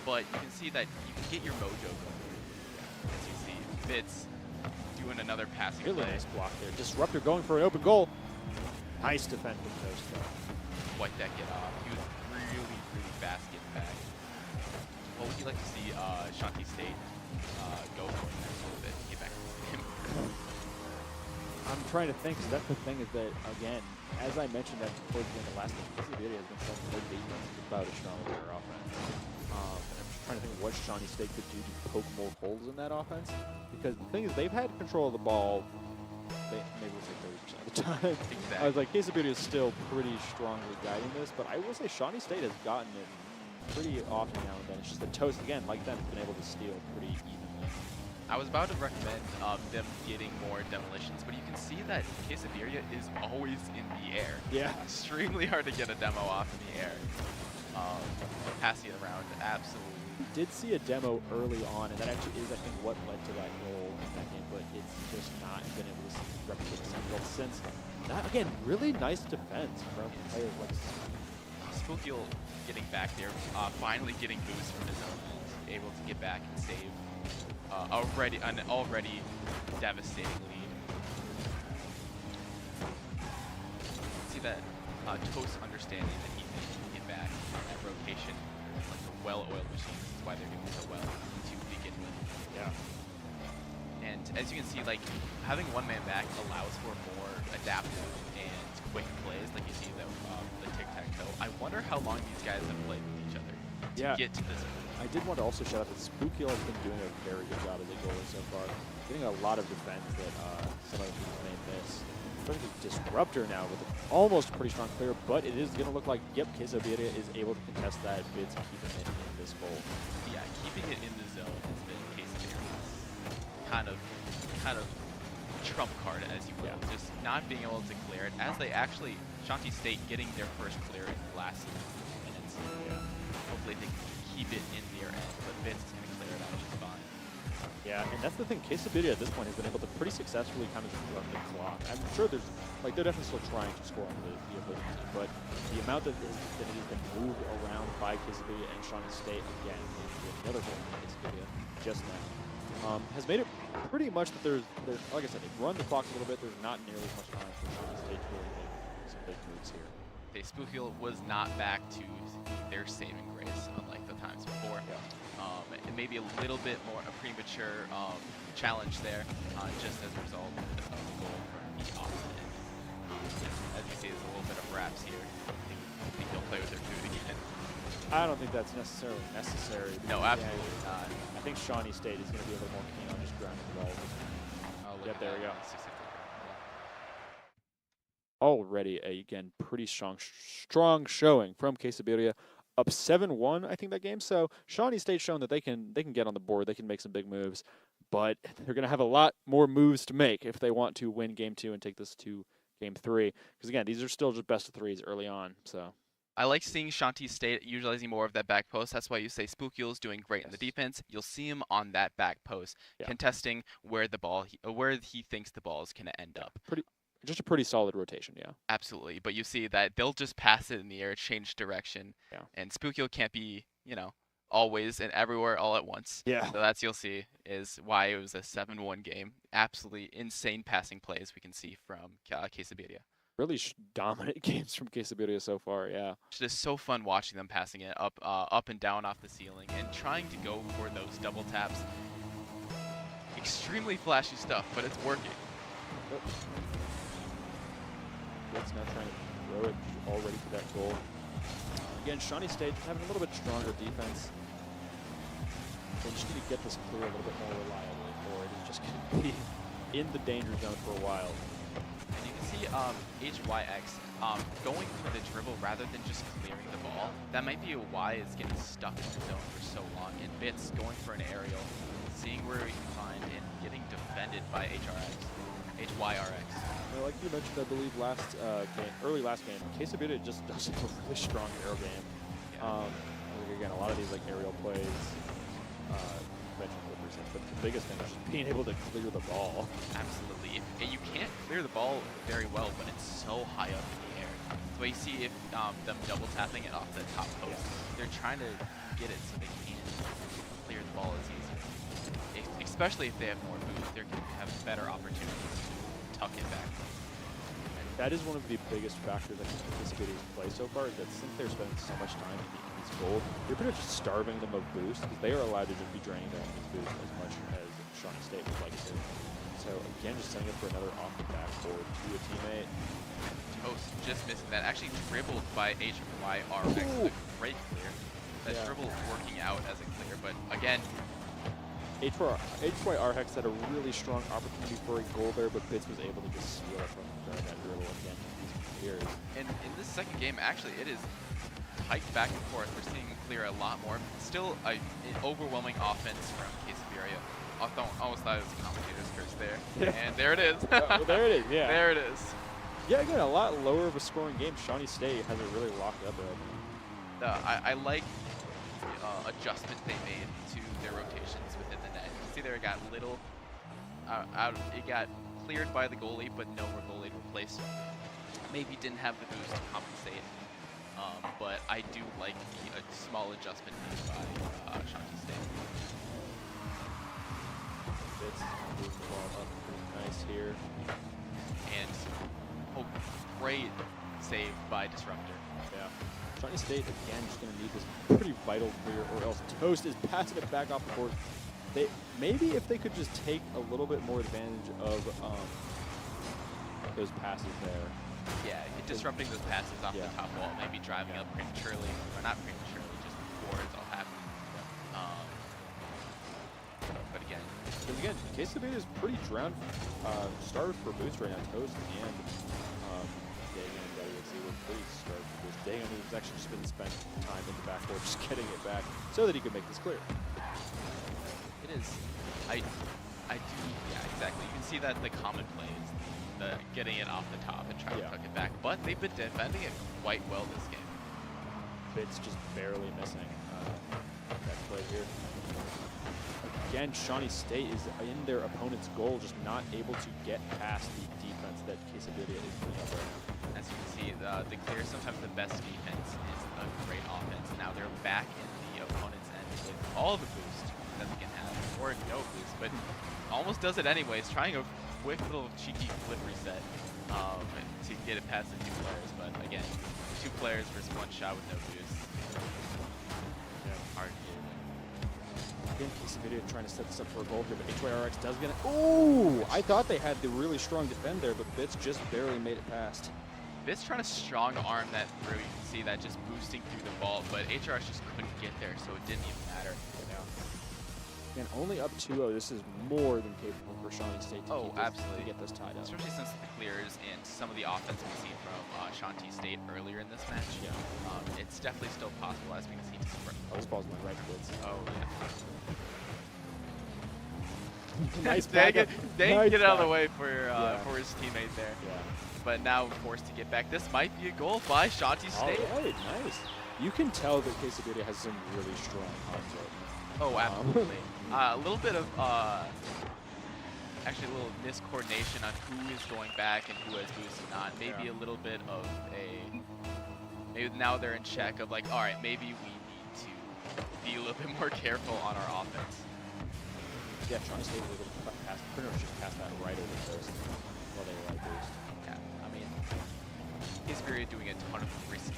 But you can see that you can get your mojo going. As you see, Fitz doing another passing Really play. nice block there. Disruptor going for an open goal. Nice defend from Toast though. White that get off. He was really, really fast getting back. What would you like to see Shanti State go for next a little bit to get back to the game? I'm trying to think, because that's the thing is that, again, as I mentioned that towards the end of last game, this video has been showing good defense about a strong player offense. And I'm just trying to think what Shawnee State could do to poke more holes in that offense. Because the thing is, they've had control of the ball, maybe we'll say 30% of the time. Exactly. I was like, Quesaburia is still pretty strongly guiding this, but I will say Shawnee State has gotten it pretty often now and then. It's just that Toast, again, like them, has been able to steal pretty evenly. I was about to recommend them getting more demolitions, but you can see that Quesaburia is always in the air. Yeah. Extremely hard to get a demo off in the air. Passing it around, absolutely. We did see a demo early on, and that actually is, I think, what led to that goal in that game, but it's just not been able to replicate the same result since. That, again, really nice defense from players like Spookil getting back there, finally getting boost from his own end, able to get back and save an already devastating lead. See that Toast understanding that he needs to get back at rotation, like a well-oiled machine. This is why they're doing so well to begin with. Yeah. And as you can see, like having one man back allows for more adaptive and quick plays, like you see the tic-tac-toe. I wonder how long these guys have played with each other to get to this point. I did want to also shout out that Spookil has been doing a very good job as a goalie so far. Getting a lot of defense that some other people may miss. Especially Disruptor now with almost a pretty strong clear, but it is going to look like, yep, Quesaburia is able to contest that Bids keeping it in this goal. Yeah, keeping it in the zone has been Quesaburia's kind of trump card, as you will. Yeah. Just not being able to clear it, as they actually, Shanti State getting their first clear in the last minutes. Yeah. Hopefully they can keep it in their end, but Vince is going to clear it out just fine. Yeah, and that's the thing. Quesaburia at this point has been able to pretty successfully kind of just run the clock. I'm sure they're definitely still trying to score on the opposing team, but the amount that it has been moved around by Quesaburia and Shawnee State, again, the other goal from Quesaburia just now, has made it pretty much that there's, like I said, they've run the clock a little bit. There's not nearly as much time for Shawnee State to really make some big moves here. Spookil was not back to their saving grace, unlike the times before. Yeah. And maybe a little bit more a premature challenge there, just as a result of the goal from the opposite end. As you see, there's a little bit of wraps here. I think they'll play with their food again. I don't think that's necessarily necessary. No, absolutely not. I think Shawnee State is going to be a little more keen on just grounding the ball. Yep, there we go. Already, again, pretty strong showing from Quesaburia. Up 7-1, I think, that game. So Shawnee State's shown that they can get on the board. They can make some big moves. But they're going to have a lot more moves to make if they want to win Game 2 and take this to Game 3. Because, again, these are still just best of threes early on. So I like seeing Shanti State utilizing more of that back post. That's why you say Spookil's doing great in the defense. You'll see him on that back post, contesting where he thinks the ball is going to end up. Just a pretty solid rotation, yeah. Absolutely, but you see that they'll just pass it in the air, change direction, and Spookil can't be, always and everywhere all at once. Yeah. So that's, you'll see, is why it was a 7-1 game. Absolutely insane passing plays we can see from Quesaburia. Really dominant games from Quesaburia so far, yeah. It's just so fun watching them passing it up and down off the ceiling and trying to go for those double taps. Extremely flashy stuff, but it's working. It's now trying to throw it already for that goal. Again, Shawnee State having a little bit stronger defense. They just need to get this clear a little bit more reliably, or it is just going to be in the danger zone for a while. And you can see HYX going for the dribble rather than just clearing the ball. That might be why it's getting stuck in the zone for so long. And Bits going for an aerial, seeing where he can find, and getting defended by HYRX. Well, like you mentioned, I believe early last game, Quesaburia just does have a really strong aerial game. Yeah. Again, a lot of these aerial plays, mentioned flip resets, but the biggest thing is just being able to clear the ball. Absolutely. And you can't clear the ball very well when it's so high up in the air. So you see if them double tapping it off the top post, they're trying to get it so they can clear the ball as easy. Especially if they have more boost, they're going to have better opportunities to tuck it back. That is one of the biggest factors that Dissipator's play so far, is that since they're spending so much time in these gold, you're pretty much starving them of boost, because they are allowed to just be draining their enemy's boost as much as Shawnee State would like to. So again, just setting up for another off the backboard to a teammate. Toast just missing that. Actually dribbled by HYRX. A great clear. That dribble working out as a clear, but again, HYRX had a really strong opportunity for a goal there, but Bits was able to just steal it from during that dribble again. Here. And in this second game, actually, it is hiked back and forth. We're seeing clear a lot more. Still an overwhelming offense from Quesaviria. Almost thought it was a commentator's curse there. And there it is. Well, there it is, yeah. There it is. Yeah, again, a lot lower of a scoring game. Shawnee State has it really locked up there. I like the adjustment they made to their rotations within the net. You see there it got little it got cleared by the goalie, but no goalie to replace. Maybe didn't have the boost to compensate. But I do like a small adjustment made by Shawnee State. Bits moves the ball up pretty nice here. And great save by Disruptor. Yeah. Shawnee State, again, just going to need this pretty vital clear, or else Toast is passing it back off the board. Maybe if they could just take a little bit more advantage of those passes there. Yeah, disrupting those passes off the top wall, maybe driving up prematurely, or not prematurely, just before it's all happening. But again, Quesaviria is pretty drowned. Starved for boost right now. Toast and Dagan and WXC were pretty starved for boost. Dagan has actually just been spent time in the backboard just getting it back so that he could make this clear. It is. I do. Yeah, exactly. You can see that the common play is the getting it off the top and trying to tuck it back, but they've been defending it quite well this game. Bits just barely missing that play here. Again, Shawnee State is in their opponent's goal, just not able to get past the defense that Quesaviria is putting up right now. As you can see, the clear, sometimes the best defense is a great offense. Now they're back in the opponent's end with all the boost that they can have, or no boost, but almost does it anyways, trying a quick little cheeky flip reset to get it past the two players. But again, two players versus one shot with no boost. Hard to do. Again, Quesaviria trying to set this up for a goal here, but HYRX does get it. Ooh! I thought they had the really strong defend there, but Bits just barely made it past. Bits trying to strong arm that through. You can see that just boosting through the ball, but HRX just couldn't get there, so it didn't even matter. Again, only up 2-0. This is more than capable for Shawnee State to absolutely. get this tied up. Especially since the clears and some of the offense we've seen from Shawnee State earlier in this match. Yeah. It's definitely still possible, as we can see. Oh, this ball's my right Bits. Oh, yeah. Nice Dang it! Nice Get out of the back. way for his teammate there. Yeah. But now forced to get back. This might be a goal by Shawnee State. All right, nice. You can tell that Quesaviria has some really strong arms right now. Oh, absolutely. A little bit of, actually a little miscoordination on who is going back and who has boost and not. Maybe a little bit of maybe now they're in check of like, all right, maybe we need to be a little bit more careful on our offense. Yeah, Shawnee State was able to pass, pretty much just pass that right over Toast while they were like boost. Yeah, I mean, Quesaviria doing a ton of risky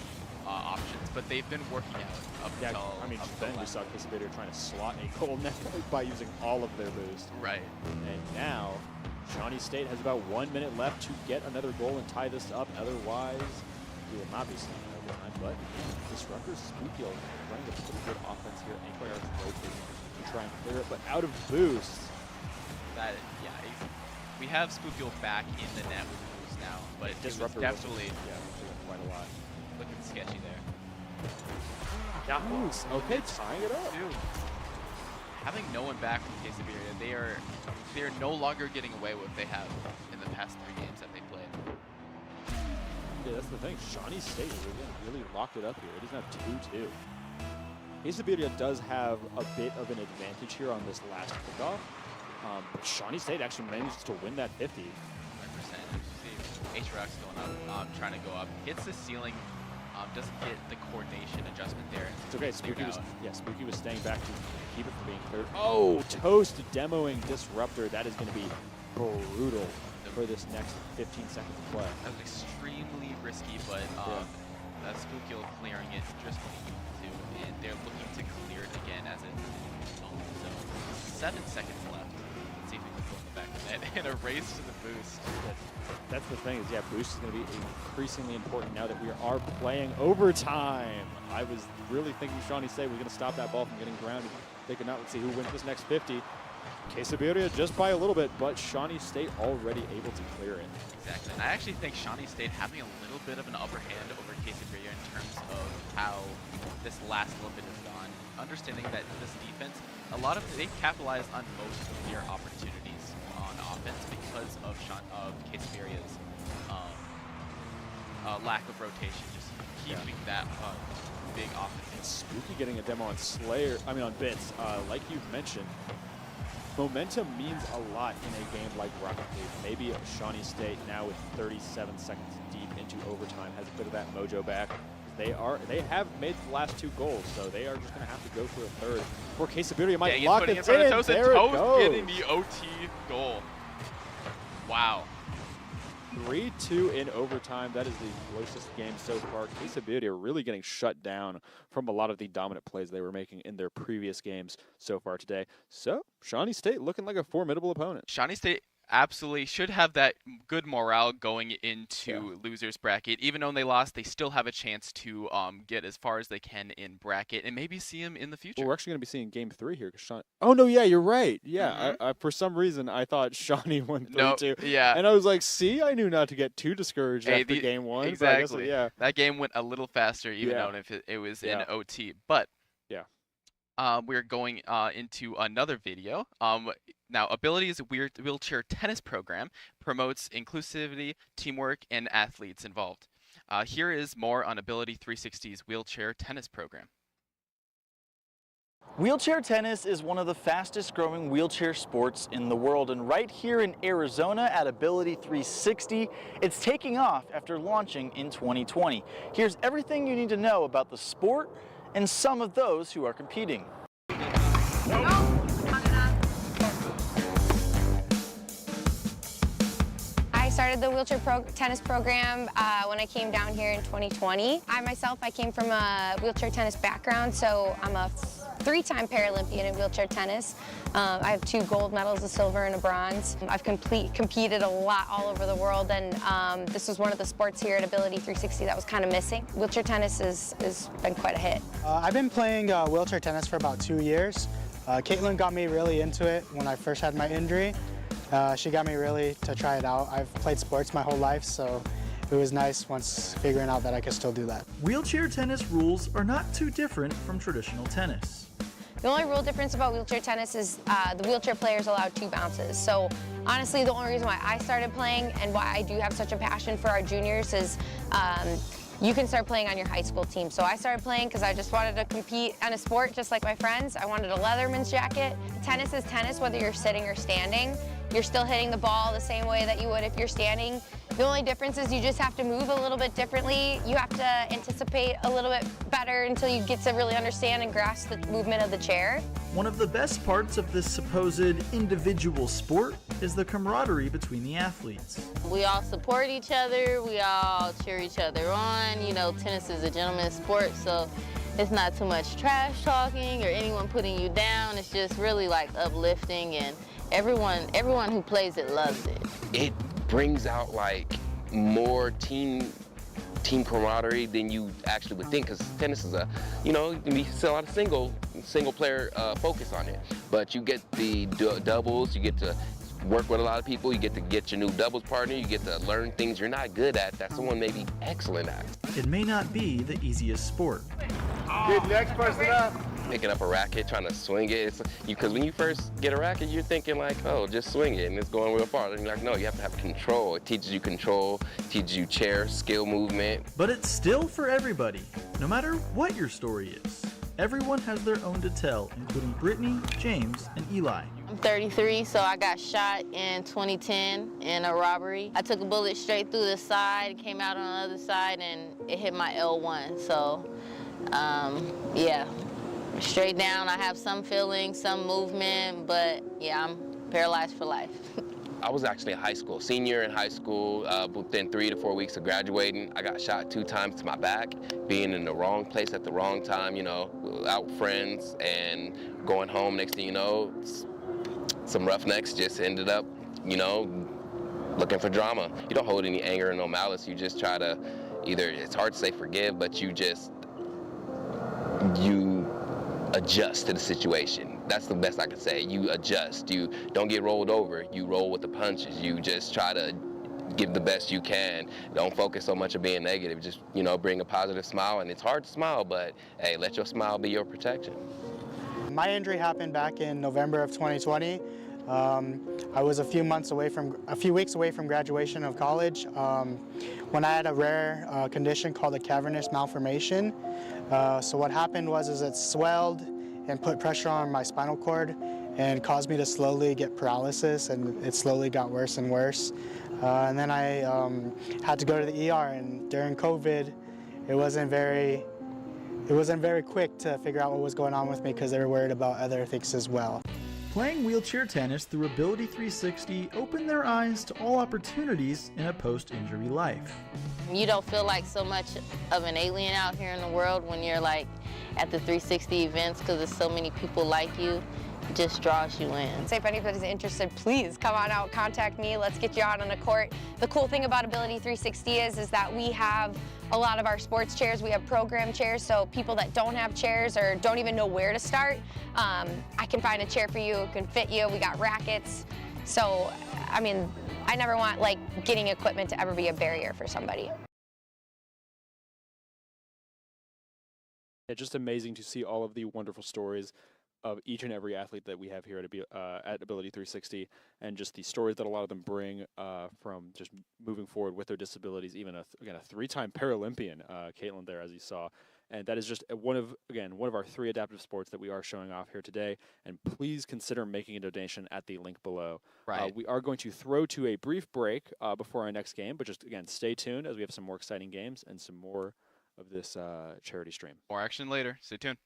options, but they've been working out up until. I mean, then we saw Quesaviria trying to slot a goal net by using all of their boost. Right. And now, Shawnee State has about 1 minute left to get another goal and tie this up. Otherwise, we will not be seeing overtime. But Disruptor's Spookio running a pretty good offense here. Anchor rotating to try and clear it, but out of boost. We have Spookio back in the net with boost now, but Disruptor definitely quite a lot. looking sketchy there. Yeah. Okay, tying it up. Having no one back from Quesaviria, they are no longer getting away with what they have in the past 3 games that they played. Yeah, that's the thing. Shawnee State has really locked it up here. It is now 2-2. Quesabiria does have a bit of an advantage here on this last kickoff. But Shawnee State actually manages to win that 50. 100%. You see HRX going up, trying to go up, hits the ceiling, doesn't get the coordination adjustment there. It's okay. Spooky was staying back to keep it from being cleared. Oh, Toast demoing Disruptor. That is going to be brutal for this next 15 seconds of play. That was extremely risky, but that Spooky clearing it just when he needed to, and they're looking to clear it again as it. So 7 seconds left. Let's see if we can go in the back of the net and a race to the boost. That's the thing is, yeah, boost is going to be increasingly important now that we are playing overtime. I was really thinking Shawnee State was going to stop that ball from getting grounded. They could not. Let's see who wins this next 50. Quesabiria just by a little bit, but Shawnee State already able to clear it. Exactly, and I actually think Shawnee State having a little bit of an upper hand over Quesabiria in terms of how this last little bit has gone. Understanding that this defense, they capitalized on most of their opportunities on offense because of Quesabiria's lack of rotation, just keeping that big offense. And Spooky getting a demo on on Bits. Like you've mentioned, momentum means a lot in a game like Rocket League. Maybe Shawnee State now with 37 seconds deep into overtime has a bit of that mojo back. They have made the last 2 goals, so they are just going to have to go for a third. Before Quesabiria might lock it in. There it goes. Getting the OT goal. Wow. 3-2 in overtime. That is the closest game so far. Quesabiria really getting shut down from a lot of the dominant plays they were making in their previous games so far today. So Shawnee State looking like a formidable opponent. Shawnee State absolutely should have that good morale going into losers bracket. Even though they lost, they still have a chance to get as far as they can in bracket and maybe see them in the future. Well, we're actually going to be seeing game 3 here. Oh, no, yeah, you're right. Yeah, I for some reason, I thought Shawnee won 3-2. Yeah. And I was like, see, I knew not to get too discouraged after game 1. Exactly. But that game went a little faster, even though if it was in OT. But we're going into another video. Now, Ability's wheelchair tennis program promotes inclusivity, teamwork, and athletes involved. Here is more on Ability360's wheelchair tennis program. Wheelchair tennis is one of the fastest growing wheelchair sports in the world, and right here in Arizona at Ability360, it's taking off after launching in 2020. Here's everything you need to know about the sport and some of those who are competing. I started the wheelchair tennis program when I came down here in 2020. I came from a wheelchair tennis background, so I'm a 3-time Paralympian in wheelchair tennis. I have 2 gold medals, a silver and a bronze. I've competed a lot all over the world, and this was one of the sports here at Ability360 that was kind of missing. Wheelchair tennis has been quite a hit. I've been playing wheelchair tennis for about 2 years. Caitlin got me really into it when I first had my injury. She got me really to try it out. I've played sports my whole life, so it was nice once figuring out that I could still do that. Wheelchair tennis rules are not too different from traditional tennis. The only real difference about wheelchair tennis is the wheelchair players allowed 2 bounces. So honestly, the only reason why I started playing and why I do have such a passion for our juniors is you can start playing on your high school team. So I started playing because I just wanted to compete on a sport just like my friends. I wanted a Leatherman's jacket. Tennis is tennis whether you're sitting or standing. You're still hitting the ball the same way that you would if you're standing. The only difference is you just have to move a little bit differently. You have to anticipate a little bit better until you get to really understand and grasp the movement of the chair. One of the best parts of this supposed individual sport is the camaraderie between the athletes. We all support each other, we all cheer each other on. You know, tennis is a gentleman's sport, so it's not too much trash talking or anyone putting you down. It's just really like uplifting, and everyone who plays it loves it. It brings out like more team camaraderie than you actually would think, because tennis is a, you see a lot of single player focus on it, but you get the doubles, you get to work with a lot of people, you get to get your new doubles partner, you get to learn things you're not good at that someone may be excellent at. It may not be the easiest sport. Good, next person up. Picking up a racket, trying to swing it, because when you first get a racket, you're thinking like, oh, just swing it, and it's going real far. And you're like, no, you have to have control. It teaches you control, teaches you chair, skill movement. But it's still for everybody, no matter what your story is. Everyone has their own to tell, including Brittany, James, and Eli. I'm 33, so I got shot in 2010 in a robbery. I took a bullet straight through the side, came out on the other side, and it hit my L1. So, yeah, straight down. I have some feeling, some movement, but yeah, I'm paralyzed for life. I was actually in high school, senior in high school. Within 3 to 4 weeks of graduating, I got shot 2 times to my back, being in the wrong place at the wrong time, you know, without friends, and going home. Next thing you know, some roughnecks just ended up, you know, looking for drama. You don't hold any anger and no malice. You just try to either, it's hard to say forgive, but you adjust to the situation. That's the best I can say. You adjust. You don't get rolled over. You roll with the punches. You just try to give the best you can. Don't focus so much on being negative. Just, you know, bring a positive smile. And it's hard to smile, but hey, let your smile be your protection. My injury happened back in November of 2020. I was a few weeks away from graduation of college when I had a rare condition called a cavernous malformation. So what happened was it swelled and put pressure on my spinal cord and caused me to slowly get paralysis, and it slowly got worse and worse. And then I had to go to the ER, and during COVID, it wasn't very quick to figure out what was going on with me because they were worried about other things as well. Playing wheelchair tennis through Ability360 opened their eyes to all opportunities in a post-injury life. You don't feel like so much of an alien out here in the world when you're like at the 360 events, because there's so many people like you. It just draws you in. So if anybody's interested, please come on out, contact me. Let's get you out on the court. The cool thing about Ability360 is that we have a lot of our sports chairs. We have program chairs, so people that don't have chairs or don't even know where to start, I can find a chair for you. It can fit you. We got rackets. So, I mean, I never want like getting equipment to ever be a barrier for somebody. It's just amazing to see all of the wonderful stories of each and every athlete that we have here at Ability360, and just the stories that a lot of them bring from just moving forward with their disabilities. Even again, a 3-time Paralympian, Caitlin there, as you saw. And that is just one of our 3 adaptive sports that we are showing off here today. And please consider making a donation at the link below. Right. We are going to throw to a brief break before our next game, but just again, stay tuned as we have some more exciting games and some more of this charity stream. More action later. Stay tuned.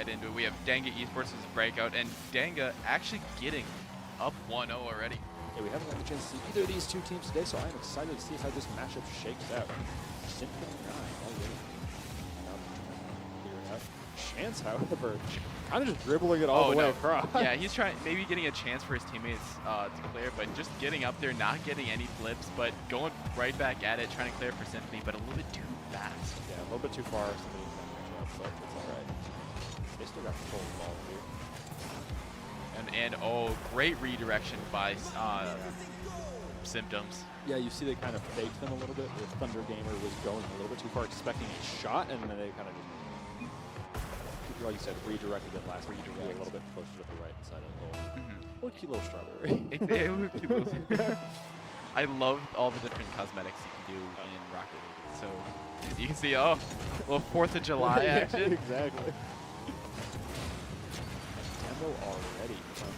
right into it. We have Danga Esports as a breakout, and Danga actually getting up 1-0 already. Yeah, we haven't gotten the chance to see either of these two teams today, so I'm excited to see how this matchup shakes out. Symphony 9 already. Clear it out. Chance, however, kind of just dribbling it all the way across. Yeah, he's trying, maybe getting a chance for his teammates to clear, but just getting up there, not getting any flips, but going right back at it, trying to clear for Symphony, but a little bit too fast. Yeah, a little bit too far. Somebody's not catching up, but it's all right. They still got control of the ball here. And oh, great redirection by Symptoms. Yeah, you see they kind of faked them a little bit. The Thunder Gamer was going a little bit too far, expecting a shot, and then they kind of just, like you said, redirected it last week to be a little bit closer to the right side of the goal. Little cute little strawberry. I love all the different cosmetics you can do in Rocket League. So you can see, oh, a little 4th of July action. Exactly. Demo already from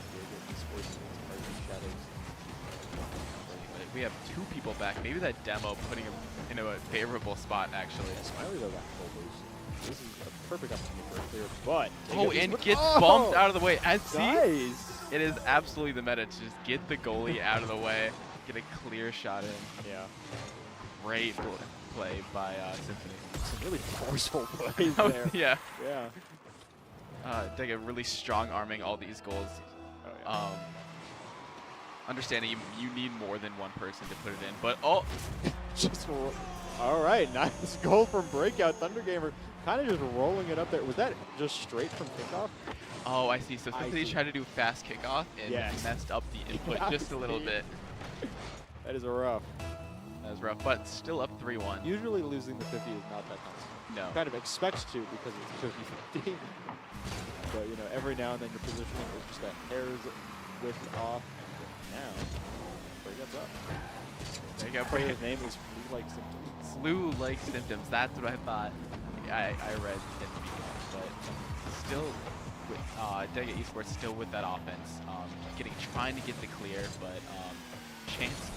Esports against Shadows. We have 2 people back. Maybe that demo putting him in a favorable spot, actually. Yeah, Smiley, though, got full boost. This is a perfect opportunity for a clear, but... Oh, and gets bumped out of the way. Nice. It is absolutely the meta to just get the goalie out of the way, get a clear shot in. Yeah. Great play by Symphony. Some really forceful plays there. Yeah. Yeah. They get really strong arming all these goals. Oh, yeah. Understanding you need more than one person to put it in, but just all right, nice goal from Breakout. Thunder Gamer kind of just rolling it up there. Was that just straight from kickoff? Oh, I see. So Symphony tried to do fast kickoff and messed up the input just a little bit. That is rough. That was rough, but still up 3-1. Usually losing the 50 is not that nice. No. You kind of expect to because it's 50-50. But, you know, every now and then your positioning is just that hair's width off. Now, Breakout's up. Breakout His name is Flu-like Symptoms. Flu-like Symptoms. That's what I thought. I read in the beginning, but still, with Dega Esports still with that offense, trying to get the clear, but Chance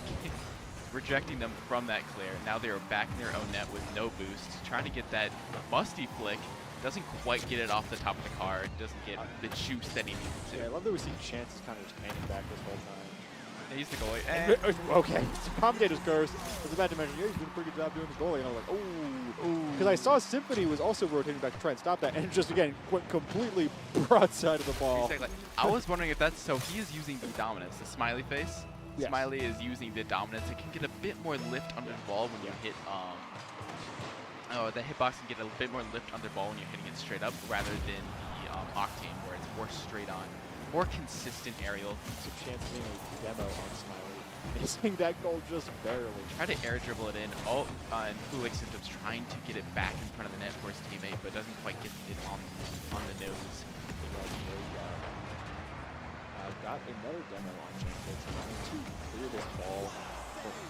rejecting them from that clear. Now they are back in their own net with no boost, trying to get that busty flick. Doesn't quite get it off the top of the car. Doesn't get the juice that he needs to. Yeah, I love that we see Chance is kind of just hanging back this whole time. He's the goalie. Okay, commentator's curse. I was about to mention, yeah, he's doing a pretty good job doing the goalie, and I was like, oh. Because I saw Symphony was also rotating back to try and stop that, and just, again, went completely broadside of the ball. Exactly. I was wondering if that's, so he is using the dominance, the smiley face. Yes. Smiley is using the dominance. It can get a bit more lift under the ball when you hit, the hitbox can get a bit more lift under the ball when you're hitting it straight up, rather than the Octane, where it's more straight on. More consistent aerial. So Chance being a demo on Smiley. Missing that goal just barely. Try to air dribble it in. And Flu-like Symptoms trying to get it back in front of the net for his teammate, but doesn't quite get it on the nose. Got another demo on Chance. Trying to clear this ball.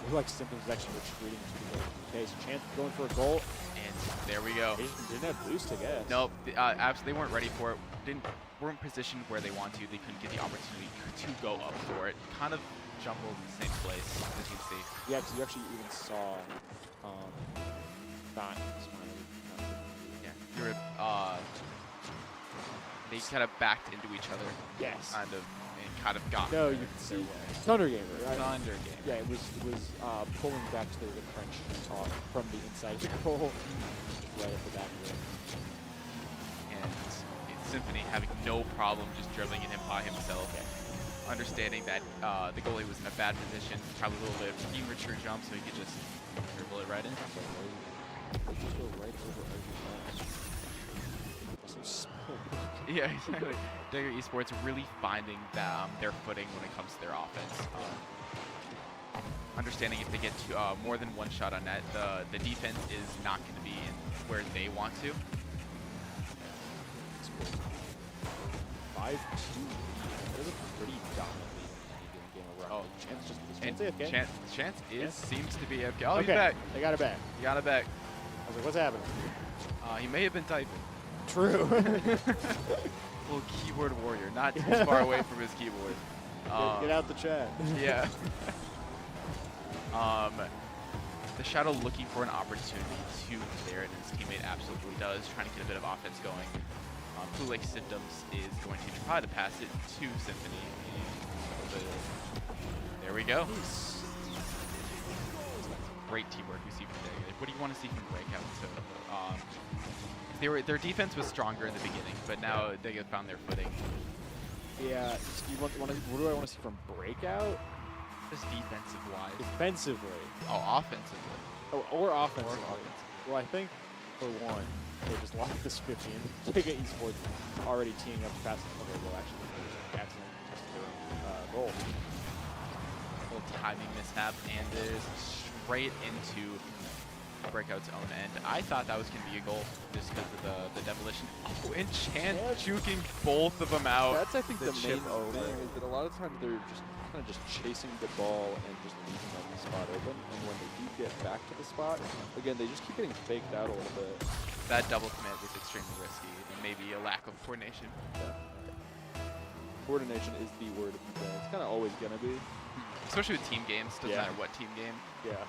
Flu-like Symptoms is actually retreating to the case. Chance going for a goal. And there we go. They didn't have boost, I guess. Nope. Absolutely, they weren't ready for it. Weren't positioned where they want to. They couldn't get the opportunity to go up for it. Kind of jumbled in the same place, as you can see. Yeah, because you actually even saw not Smiley. Yeah, they kind of backed into each other. Yes. Kind of got. No, you can see Thunder Gamer. Right? Thunder Gamer. Yeah, it was pulling back to the French off from the inside of the goal, right at the back of it. And Symphony having no problem just dribbling it in by himself. Okay. Understanding that the goalie was in a bad position, probably a little bit of premature jump, so he could just dribble it right in. Just go right over Yeah, exactly. Dagger Esports really finding their footing when it comes to their offense. Understanding if they get to, more than one shot on net, the defense is not going to be in where they want to. 5-2. That is a pretty dominant lead in game of Rugby. Oh, Chance just Chance seems to be AFK. Oh, okay. He's back. They got it back. He got it back. I was like, what's happening? He may have been typing. True. Little keyboard warrior, not too far away from his keyboard. Get out the chat. Yeah. The Shadow looking for an opportunity to clear it, and his teammate absolutely does, trying to get a bit of offense going. Blue Lake Symptoms is going to try to pass it to Symphony. And there we go. Great teamwork we see from Dega. What do you want to see from Breakout? So, their defense was stronger in the beginning, but now Dega found their footing. Yeah, what do I want to see from Breakout? Just defensive-wise. Defensively. Oh, offensively. Oh, or offensively. Well, I think, for one, they just lost the script in. Giga Esports already teeing up fast enough. Well, actually, accidentally tested their own goal. Little timing mishap, and it is straight into Breakout's own end. I thought that was going to be a goal just because of the demolition. Oh, and Chant juking both of them out. That's, I think, the main over. thing is that a lot of times they're just kind of just chasing the ball and just leaving the spot open. And when they do get back to the spot, again, they just keep getting faked out a little bit. That double commit was extremely risky, and maybe a lack of coordination. Yeah. Coordination is the word of the day. It's kind of always going to be. Especially with team games, doesn't matter what team game. Yeah.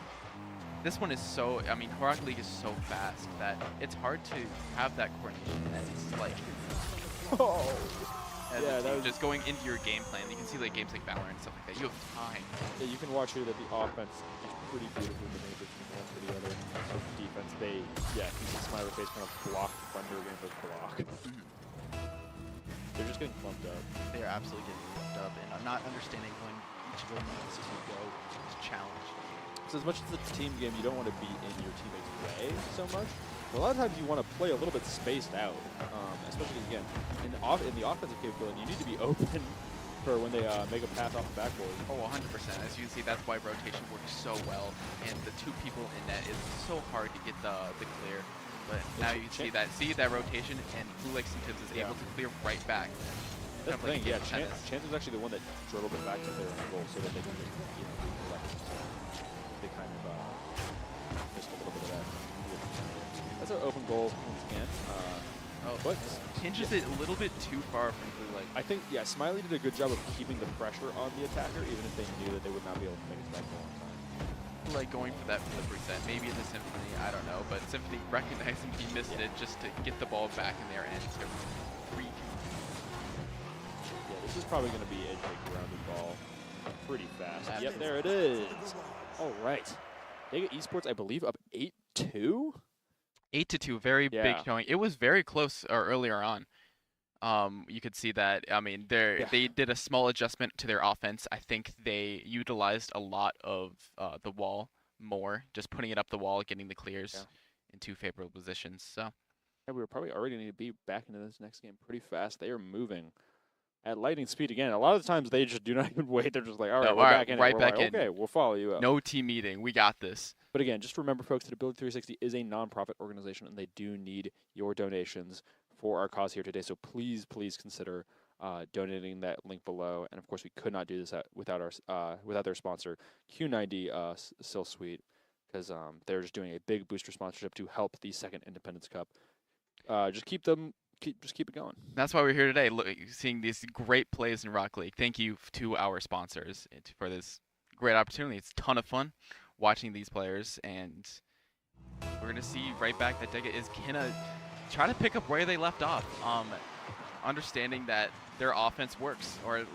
This one is so, I mean, Rocket League is so fast that it's hard to have that coordination as, like, just going into your game plan. You can see, like, games like Valorant and stuff like that. You have time. Yeah, you can watch here that the offense is pretty beautifully maneuvered from one to the other. So the defense, you see Smiley Face kind of block Thunder against the block. They're just getting clumped up. They are absolutely getting clumped up, and I'm not understanding when each of them needs to go to challenge. So as much as it's a team game, you don't want to be in your teammates' way so much. But a lot of times you want to play a little bit spaced out, especially, again, in the offensive capability, you need to be open for when they make a pass off the backboard. Oh, 100%. As you can see, that's why rotation works so well, and the two people in net is so hard to get the clear. But now you can see that rotation, and Blue Lake Symptoms is able to clear right back. That's the thing, Chance is actually the one that dribbled it back to their goal so that they can, they kind of missed a little bit of that. That's an open goal once again. But hinges it a little bit too far from Blue Lake. I think, Smiley did a good job of keeping the pressure on the attacker, even if they knew that they would not be able to make it back goal on time. Like going for that flip reset, maybe in the Symphony, I don't know, but Symphony recognizing he missed it just to get the ball back in there and to reach. Yeah, this is probably going to be a grounded ball pretty fast. Yep, there it is. All right. Giga Esports, I believe, up 8-2? 8-2, very big showing. It was very close earlier on. You could see that. I mean, they did a small adjustment to their offense. I think they utilized a lot of the wall more, just putting it up the wall, getting the clears in two favorable positions. So we were probably already need to be back into this next game pretty fast. They are moving at lightning speed again. A lot of the times they just do not even wait. They're just like, all right, we're back in. Okay, we'll follow you up. No team meeting. We got this. But again, just remember, folks, that Ability360 is a nonprofit organization, and they do need your donations for our cause here today. So please, please consider donating that link below. And of course, we could not do this without their sponsor, Q90 Sil Suite, because they're just doing a big booster sponsorship to help the second Independence Cup. Just keep it going. That's why we're here today, seeing these great plays in Rocket League. Thank you to our sponsors for this great opportunity. It's a ton of fun watching these players, and we're gonna see right back that Dega is gonna try to pick up where they left off, understanding that their offense works, or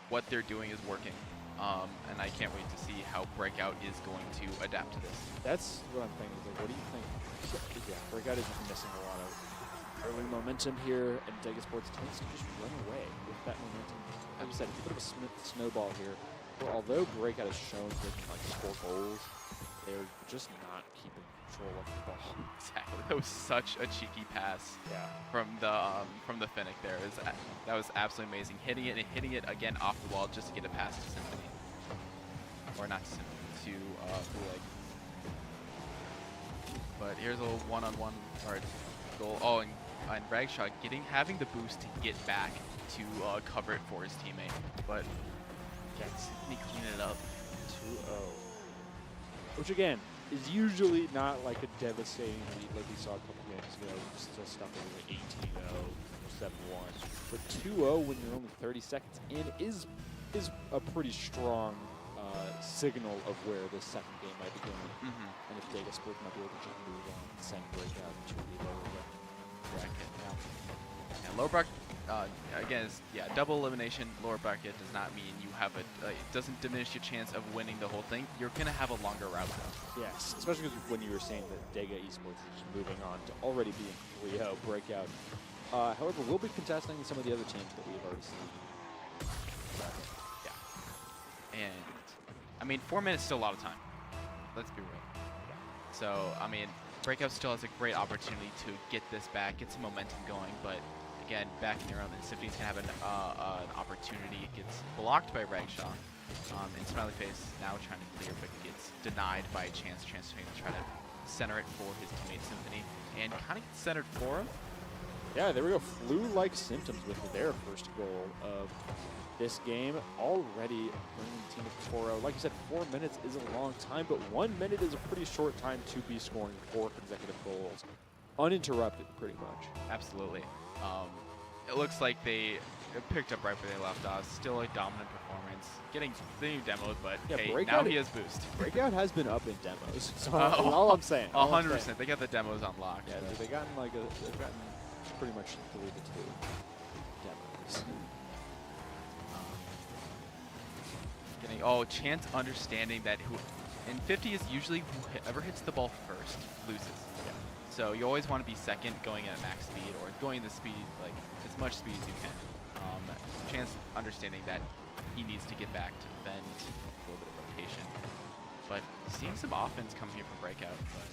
what they're doing is working. And I can't wait to see how Breakout is going to adapt to this. That's what I'm thinking. Like, what do you think? Yeah, Breakout is missing a lot of early momentum here, and Dega Sports tends to just run away with that momentum. Like you said, it's a bit of a snowball here. Where although Breakout has shown they can score goals, they're just not keeping control of the ball. Exactly. That was such a cheeky pass from the Finnick there. That was absolutely amazing. Hitting it and hitting it again off the wall just to get a pass to Symphony. Or not to Symphony, to Blue Lake. But here's a one-on-one goal. Oh, and Ragshot having the boost to get back to cover it for his teammate. But Symphony cleaning it up. 2-0. Which again is usually not like a devastating lead like we saw a couple games ago. Still stuff like 18-0 or 7-1. But 2-0 when you're only 30 seconds in is a pretty strong signal of where the second game might be going. And if Dega Sports might be able to just move on and send Breakout to the lower level. bracket. And lower bracket, again, double elimination. Lower bracket does not mean you have it doesn't diminish your chance of winning the whole thing. You're going to have a longer route though. Yes, especially when you were saying that Dega Esports is moving on to already being 3-0 breakout. However, we'll be contesting some of the other teams that we've already seen. Yeah. And, I mean, 4 minutes is still a lot of time. Let's be real. So, I mean, Breakout still has a great opportunity to get this back, get some momentum going, but again, back in your own, then Symphony's going to have an opportunity. It gets blocked by Ragshaw. And Smiley Face now trying to clear, but gets denied by Chance. Chance trying to center it for his teammate Symphony, and kind of gets centered for him. Yeah, there we go. Flu-like symptoms with their first goal of this game. Already bringing the team to 4-0. Like you said, 4 minutes is a long time, but 1 minute is a pretty short time to be scoring 4 consecutive goals. Uninterrupted, pretty much. Absolutely. It looks like they picked up right where they left off. Still a dominant performance. Getting the new demos, but yeah, hey, Breakout, now he has boost. Breakout has been up in demos. So all I'm saying. 100%. They got the demos unlocked. Yeah, they've gotten pretty much 3 to 2 demos. Chance understanding that in 50 is usually whoever hits the ball first loses. Yeah. So you always want to be second going at max speed or going the speed, like as much speed as you can. Chance understanding that he needs to get back to defend, a little bit of rotation. But seeing some offense come here from Breakout. But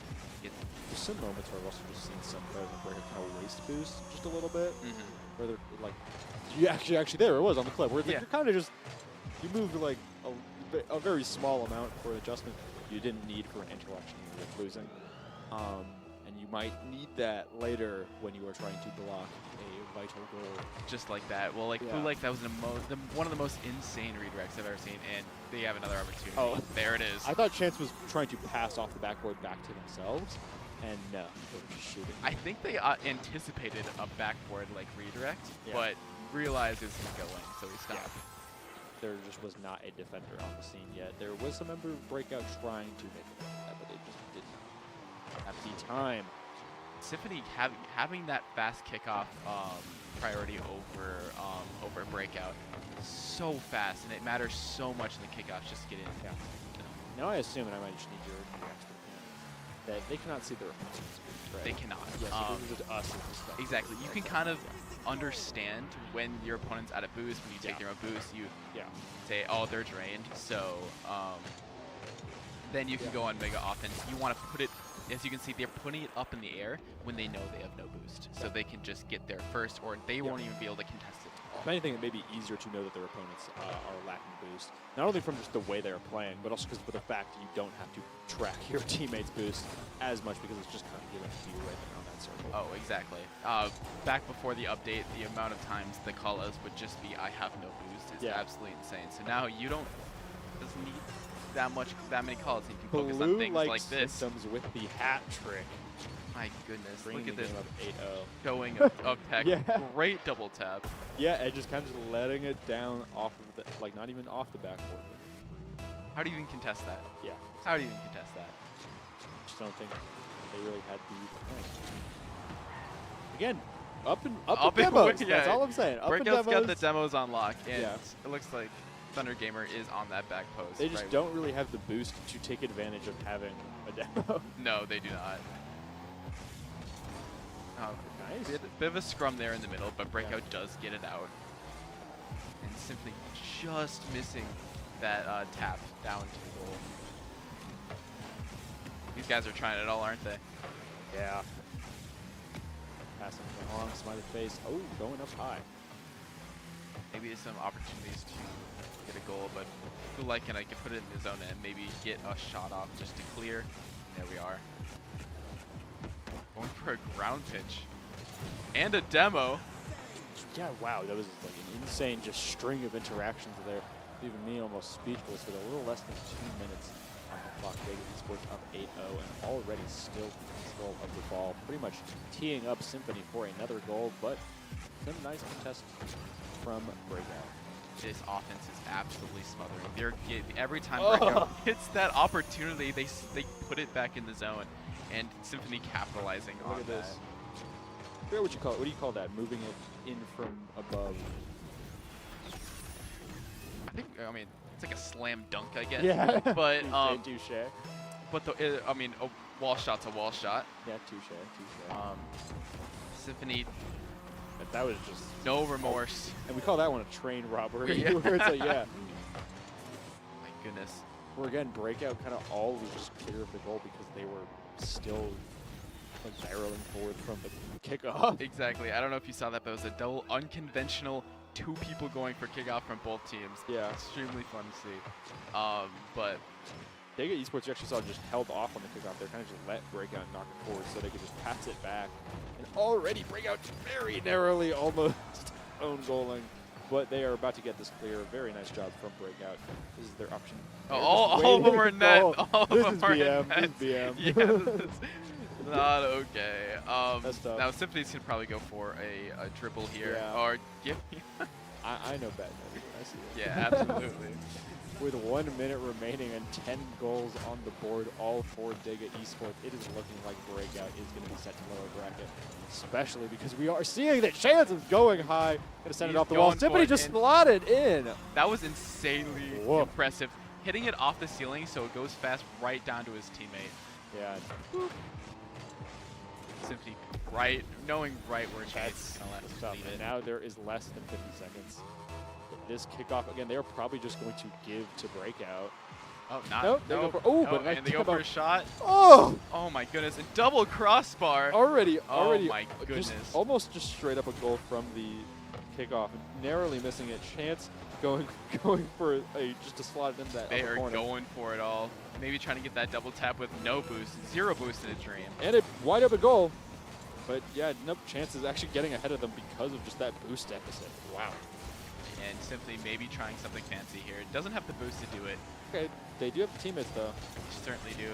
there's some moments where I've also just seen some players in Breakout kind of waist boost just a little bit. Where they're like, you actually there it was on the clip, where it's like you're kind of just, you moved like a very small amount for an adjustment you didn't need for an interaction with losing. And you might need that later when you are trying to block a vital goal. Just like that. Well, like Blue that was one of the most insane redirects I've ever seen, and they have another opportunity. Oh, there it is. I thought Chance was trying to pass off the backboard back to themselves, and no, they were just shooting. I think they anticipated a backboard like redirect, but realized it was going to go in, so he stopped. Yeah. There just was not a defender on the scene yet. There was a member of Breakout trying to make it, but they just did not have the time. Symphony having that fast kickoff priority over Breakout so fast, and it matters so much in the kickoffs just to get in. Yeah. Now I assume, and I might just need your expert opinion, that they cannot see their opponents. Right? They cannot. Yes, so this is just us. Exactly. You can kind of understand when your opponent's at a boost, when you take their own boost, you say, oh, they're drained. So then you can go on mega offense. You want to put it, as you can see, they're putting it up in the air when they know they have no boost. So they can just get there first, or they won't even be able to contest it. If anything, it may be easier to know that their opponents are lacking boost. Not only from just the way they're playing, but also because of the fact that you don't have to track your teammates' boost as much because it's just kind of given to you right there on that circle. Oh, exactly. Back before the update, the amount of times the call-outs would just be, I have no boost, is absolutely insane. So now you don't need that many calls. You can focus on things like this. Systems with the hat trick. My goodness, Bringing look at this. Up 8-0. Going up tech. Great double tap. Yeah, and just kind of just letting it down off of the, like not even off the backboard. How do you even contest that? Yeah. How do you even contest that? Just don't think they really had the point. Again, up in demos. That's all I'm saying. Breakout's got the demos on lock, and it looks like Thunder Gamer is on that back post. They just don't really have the boost to take advantage of having a demo. No, they do not. Nice. Bit of a scrum there in the middle, but Breakout does get it out. And simply just missing that tap down to the goal. These guys are trying it all, aren't they? Yeah. Passing along, Smiley Face. Oh, going up high. Maybe there's some opportunities to get a goal, but who like I can put it in the zone and maybe get a shot off just to clear. There we are. Going for a ground pitch. And a demo. Yeah, wow, that was like an insane just string of interactions there. Leaving me almost speechless with a little less than 2 minutes on the clock. Dega Esports up 8-0 and already still in control of the ball. Pretty much teeing up Symphony for another goal, but some nice contest from Breakout. This offense is absolutely smothering. Every time Breakout hits that opportunity, they put it back in the zone, and Symphony capitalizing on this. forget what you call it. What do you call that? Moving it in from above. I mean, it's like a slam dunk, I guess. Yeah. But touche. But I mean, a wall shot's a wall shot. Yeah, touche. Symphony. But that was just no remorse. And we call that one a train robbery. Yeah. Where it's like, yeah. My goodness. Where again, breakout kind of all was just clear of the goal because they were still like barreling forward from the kickoff. Exactly. I don't know if you saw that, but it was a double unconventional 2 people going for kickoff from both teams. Yeah. Extremely fun to see. But Dega Esports, you actually saw, just held off on the kickoff there, kind of just let Breakout knock it forward so they could just pass it back. And already Breakout very narrowly almost own goaling, but they are about to get this clear. Very nice job from Breakout. This is their option. all of them are net. All of this them is are BM. net. This is BM. Yeah, this is not okay. That's tough. Now Symphony's can probably go for a dribble here. Yeah. Or yeah. I know bad news. I see it. Yeah, absolutely. With 1 minute remaining and 10 goals on the board, all for Dega Esports, it is looking like Breakout is going to be set to lower bracket, especially because we are seeing that Chance is going high. Going to send it off the wall. Symphony just slotted in. That was insanely impressive. Hitting it off the ceiling so it goes fast right down to his teammate. Yeah. Symphony knowing right where Chance is going to let And now there is less than 50 seconds. This kickoff, again, they are probably just going to give to Breakout. Oh, not. Nope, No, but and they go for a shot. Oh! Oh my goodness! And double crossbar. Already. Oh my goodness! Almost just straight up a goal from the kickoff, narrowly missing it. Chance going for just to slot it into that. They are corner. going for it all. Maybe trying to get that double tap with no boost, 0 boost in a dream. And a wide open goal. But yeah, nope. Chance is actually getting ahead of them because of just that boost deficit. Wow. And Symphony maybe trying something fancy here. It doesn't have the boost to do it. Okay, they do have the teammates though. They certainly do.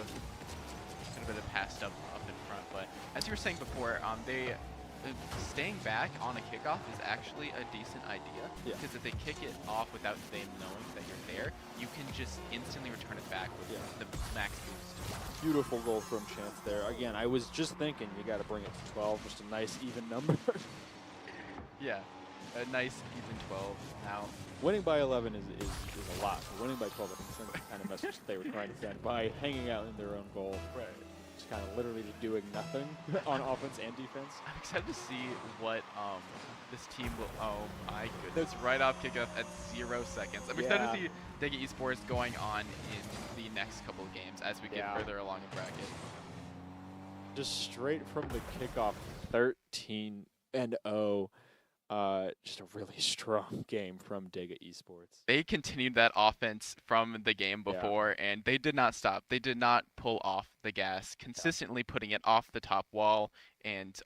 Could have been passed up in front, but as you were saying before, they staying back on a kickoff is actually a decent idea. Yeah. Because if they kick it off without them knowing that you're there, you can just instantly return it back with the max boost. Beautiful goal from Chance there. Again, I was just thinking you got to bring it to 12, just a nice even number. Yeah. A nice even 12 now. Winning by 11 is a lot. But winning by 12, I think, is the kind of message that they were trying to send by hanging out in their own goal. Right. Just kind of literally doing nothing on offense and defense. I'm excited to see what this team will. Oh my goodness! Right off kickoff at 0 seconds. I'm excited to see Dega Esports going on in the next couple of games as we get further along in bracket. Just straight from the kickoff, 13-0. Just a really strong game from Dega Esports. They continued that offense from the game before, and they did not stop. They did not pull off the gas, consistently putting it off the top wall and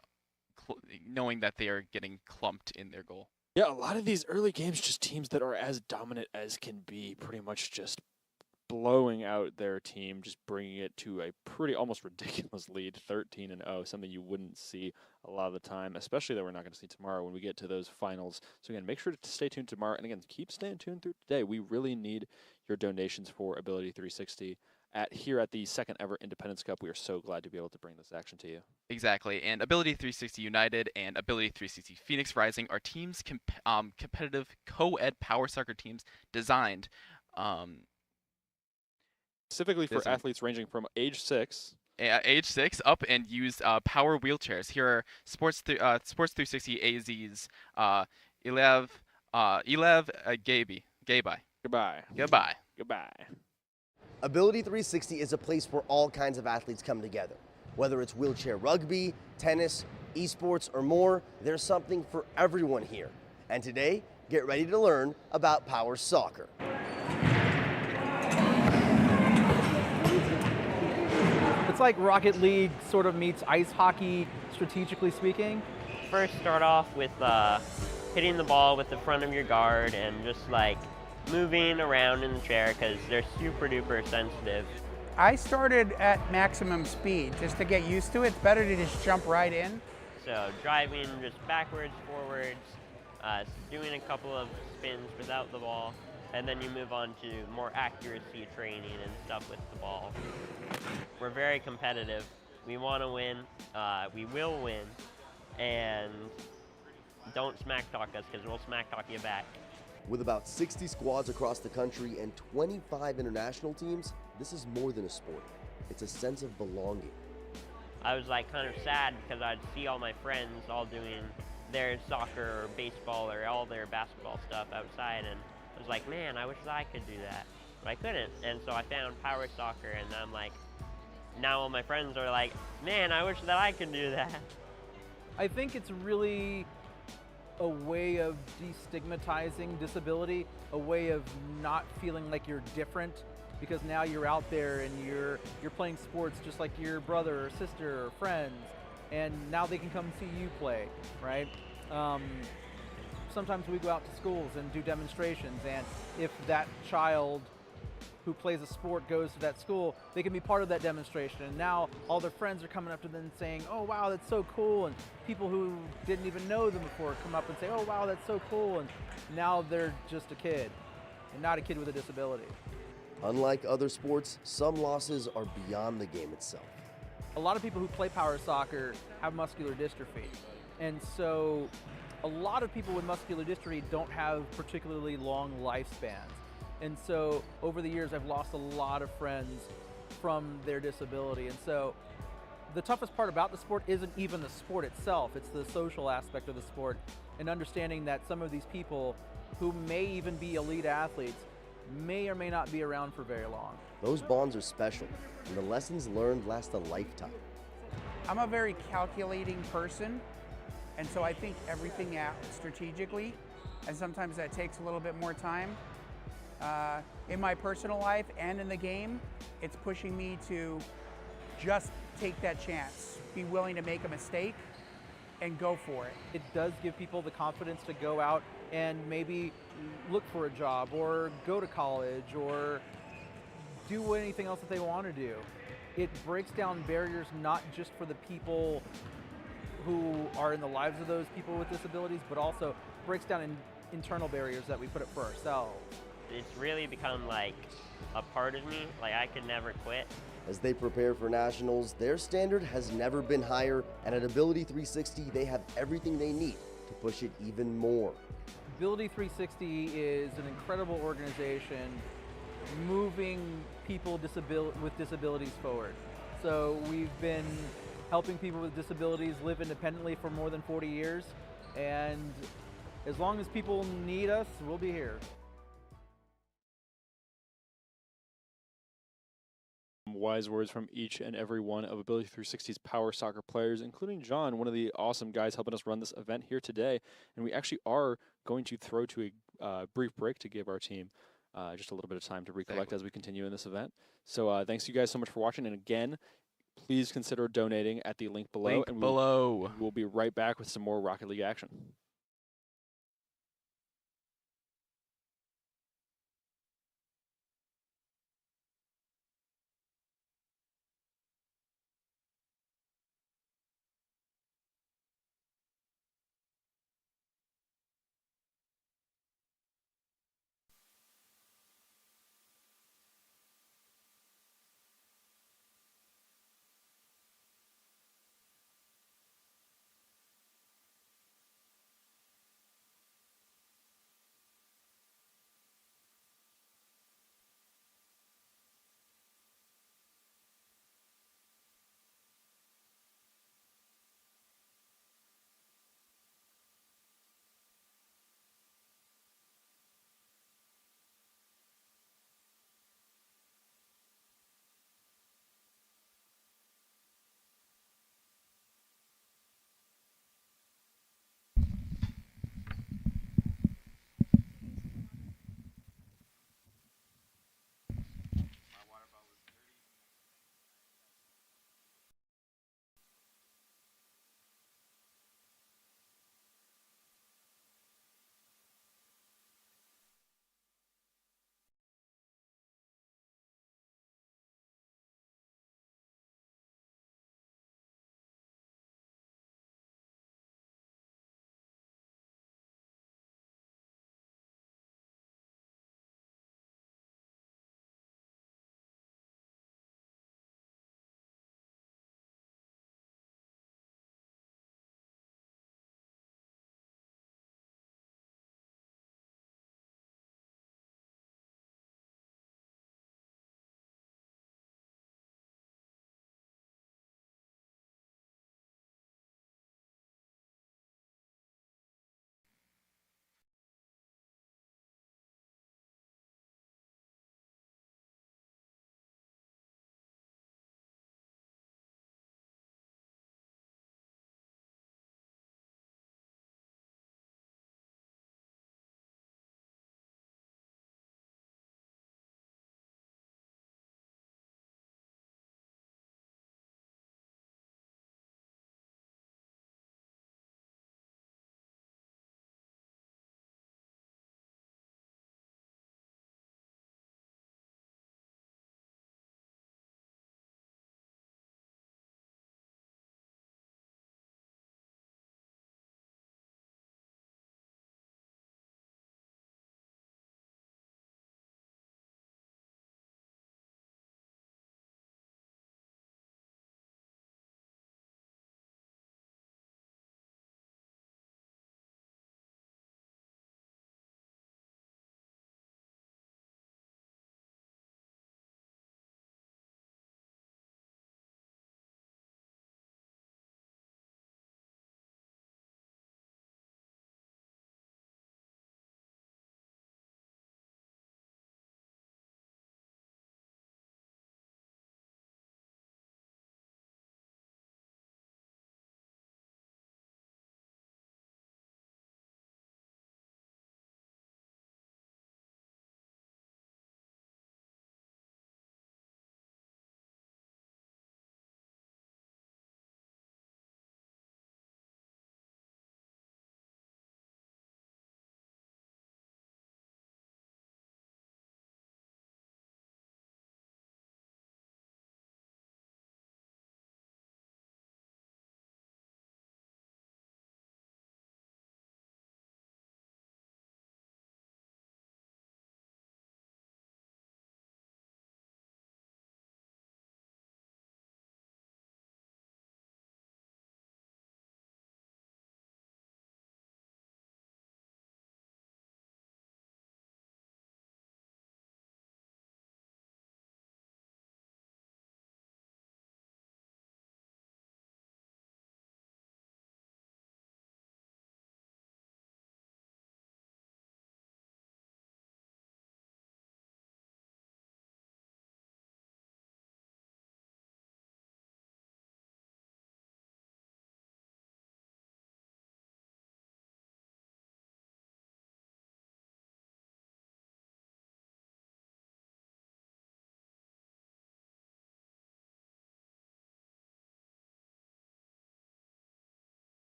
knowing that they are getting clumped in their goal. Yeah, a lot of these early games, just teams that are as dominant as can be, pretty much just blowing out their team, just bringing it to a pretty almost ridiculous lead, 13-0, something you wouldn't see a lot of the time, especially that we're not going to see tomorrow when we get to those finals. So again, make sure to stay tuned tomorrow, and again, keep staying tuned through today. We really need your donations for Ability360 here at the second ever Independence Cup. We are so glad to be able to bring this action to you. Exactly, and Ability360 United and Ability360 Phoenix Rising are teams competitive co-ed power soccer teams designed specifically for athletes ranging from age 6 up and use power wheelchairs. Here are Sports 360 AZ's Elev Gaby. Goodbye. Ability360 is a place where all kinds of athletes come together. Whether it's wheelchair rugby, tennis, esports, or more, there's something for everyone here. And today, get ready to learn about power soccer. It's like Rocket League sort of meets ice hockey, strategically speaking. First, start off with hitting the ball with the front of your guard and just like moving around in the chair because they're super duper sensitive. I started at maximum speed just to get used to it. It's better to just jump right in. So driving just backwards, forwards, doing a couple of spins without the ball, and then you move on to more accuracy training and stuff with the ball. We're very competitive. We want to win. We will win. and don't smack talk us because we'll smack talk you back. With about 60 squads across the country and 25 international teams, this is more than a sport. It's a sense of belonging. I was like kind of sad because I'd see all my friends all doing their soccer or baseball or all their basketball stuff outside, and I was like, man, I wish that I could do that, but I couldn't. And so I found power soccer, and I'm like, now all my friends are like, man, I wish that I could do that. I think it's really a way of destigmatizing disability, a way of not feeling like you're different, because now you're out there and you're playing sports just like your brother or sister or friends, and now they can come see you play, right? Sometimes we go out to schools and do demonstrations, and if that child who plays a sport goes to that school, they can be part of that demonstration. And now all their friends are coming up to them and saying, oh wow, that's so cool. And people who didn't even know them before come up and say, oh wow, that's so cool. And now they're just a kid and not a kid with a disability. Unlike other sports, some losses are beyond the game itself. A lot of people who play power soccer have muscular dystrophy. And so a lot of people with muscular dystrophy don't have particularly long lifespans. And so over the years, I've lost a lot of friends from their disability. And so the toughest part about the sport isn't even the sport itself, it's the social aspect of the sport, and understanding that some of these people who may even be elite athletes may or may not be around for very long. Those bonds are special, and the lessons learned last a lifetime. I'm a very calculating person, and so I think everything out strategically, and sometimes that takes a little bit more time. In my personal life and in the game, it's pushing me to just take that chance, be willing to make a mistake and go for it. It does give people the confidence to go out and maybe look for a job or go to college or do anything else that they want to do. It breaks down barriers not just for the people who are in the lives of those people with disabilities, but also breaks down internal barriers that we put up for ourselves. It's really become like a part of me, like I could never quit. As they prepare for nationals, their standard has never been higher, and at Ability360, they have everything they need to push it even more. Ability360 is an incredible organization moving people with disabilities forward. So we've been helping people with disabilities live independently for more than 40 years, and as long as people need us, we'll be here. Wise words from each and every one of Ability360's power soccer players, including John, one of the awesome guys helping us run this event here today. And we actually are going to throw to a brief break to give our team just a little bit of time to recollect as we continue in this event. So thanks you guys so much for watching. And again, please consider donating at the link below. We'll be right back with some more Rocket League action.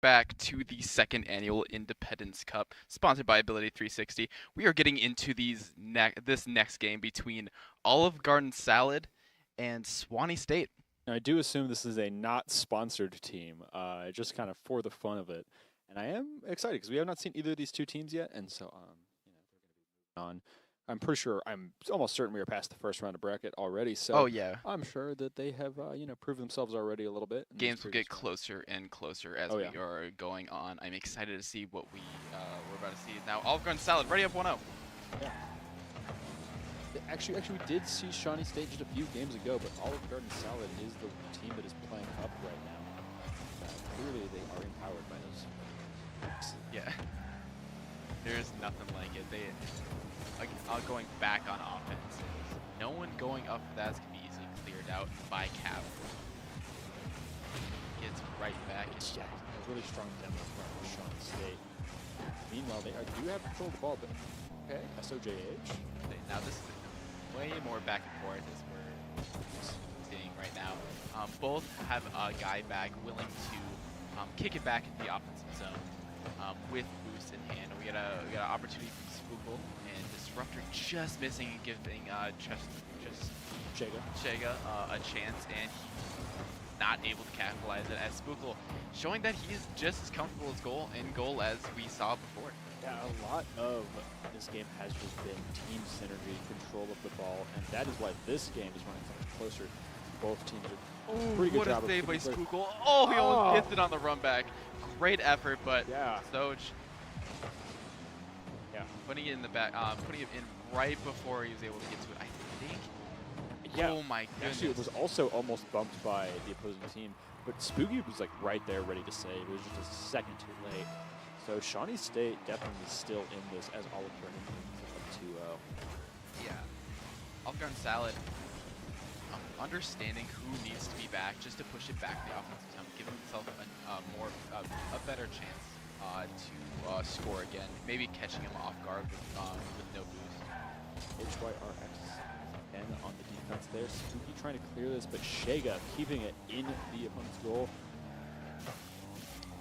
back to the second annual Independence Cup, sponsored by Ability360. We are getting into this next game between Olive Garden Salad and Swanee State. Now, I do assume this is a not sponsored team, just kind of for the fun of it. And I am excited because we have not seen either of these two teams yet, and so they're going to be moving on. I'm pretty sure, I'm almost certain we are past the first round of bracket already. So oh yeah, I'm sure that they have proved themselves already a little bit. Games will get closer and closer as we are going on. I'm excited to see what we're about to see now. Olive Garden Salad ready up 1-0. Yeah. Actually, we did see Shawnee State just a few games ago, but Olive Garden Salad is the team that is playing up right now. Clearly, they are empowered by those. Yeah. There's nothing like it. Going back on offense. No one going up for that's going to be easily cleared out by Cap. Gets right back. Yeah, a really strong demo from Shawnee State. Meanwhile, they do have control of the ball, but okay, SOJH. Now this is way more back and forth as we're seeing right now. Both have a guy back willing to kick it back into the offensive zone with boost in hand. We got an opportunity from Spookle and Disruptor just missing and giving Shega a chance, and he's not able to capitalize it as Spookle showing that he is just as comfortable in goal as we saw before. Yeah, a lot of this game has just been team synergy, control of the ball, and that is why this game is running so much closer. Both teams are pretty good job. What a save by Spookle. Oh, he almost gets it on the run back. Great effort, but Soj putting it in the back, putting it in right before he was able to get to it, I think. Yeah. Oh my goodness. Actually, it was also almost bumped by the opposing team, but Spooky was like right there ready to save. It was just a second too late. So Shawnee State definitely still in this as Olive Garden up 2-0. Yeah. Olive Garden Salad, understanding who needs to be back just to push it back to the offensive zone, giving himself a better chance to score again. Maybe catching him off guard with no boost. HYRX again on the defense there. Spooky trying to clear this, but Shega keeping it in the opponent's goal.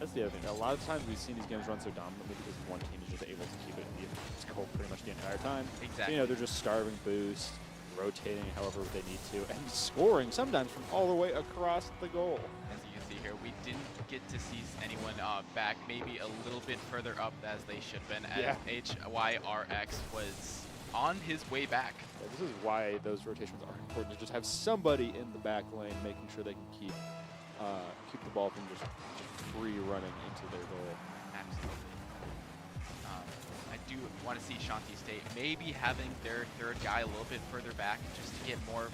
That's the other thing. A lot of times we've seen these games run so dominantly because one team is just able to keep it in the opponent's goal pretty much the entire time. Exactly. So, they're just starving boost, rotating however they need to, and scoring sometimes from all the way across the goal. As you can see here, we didn't get to see anyone back maybe a little bit further up as they should have been, as HYRX was on his way back. Yeah, this is why those rotations are important, to just have somebody in the back lane making sure they can keep the ball from just free running into their goal. Absolutely. I do want to see Shanti State maybe having their third guy a little bit further back just to get more of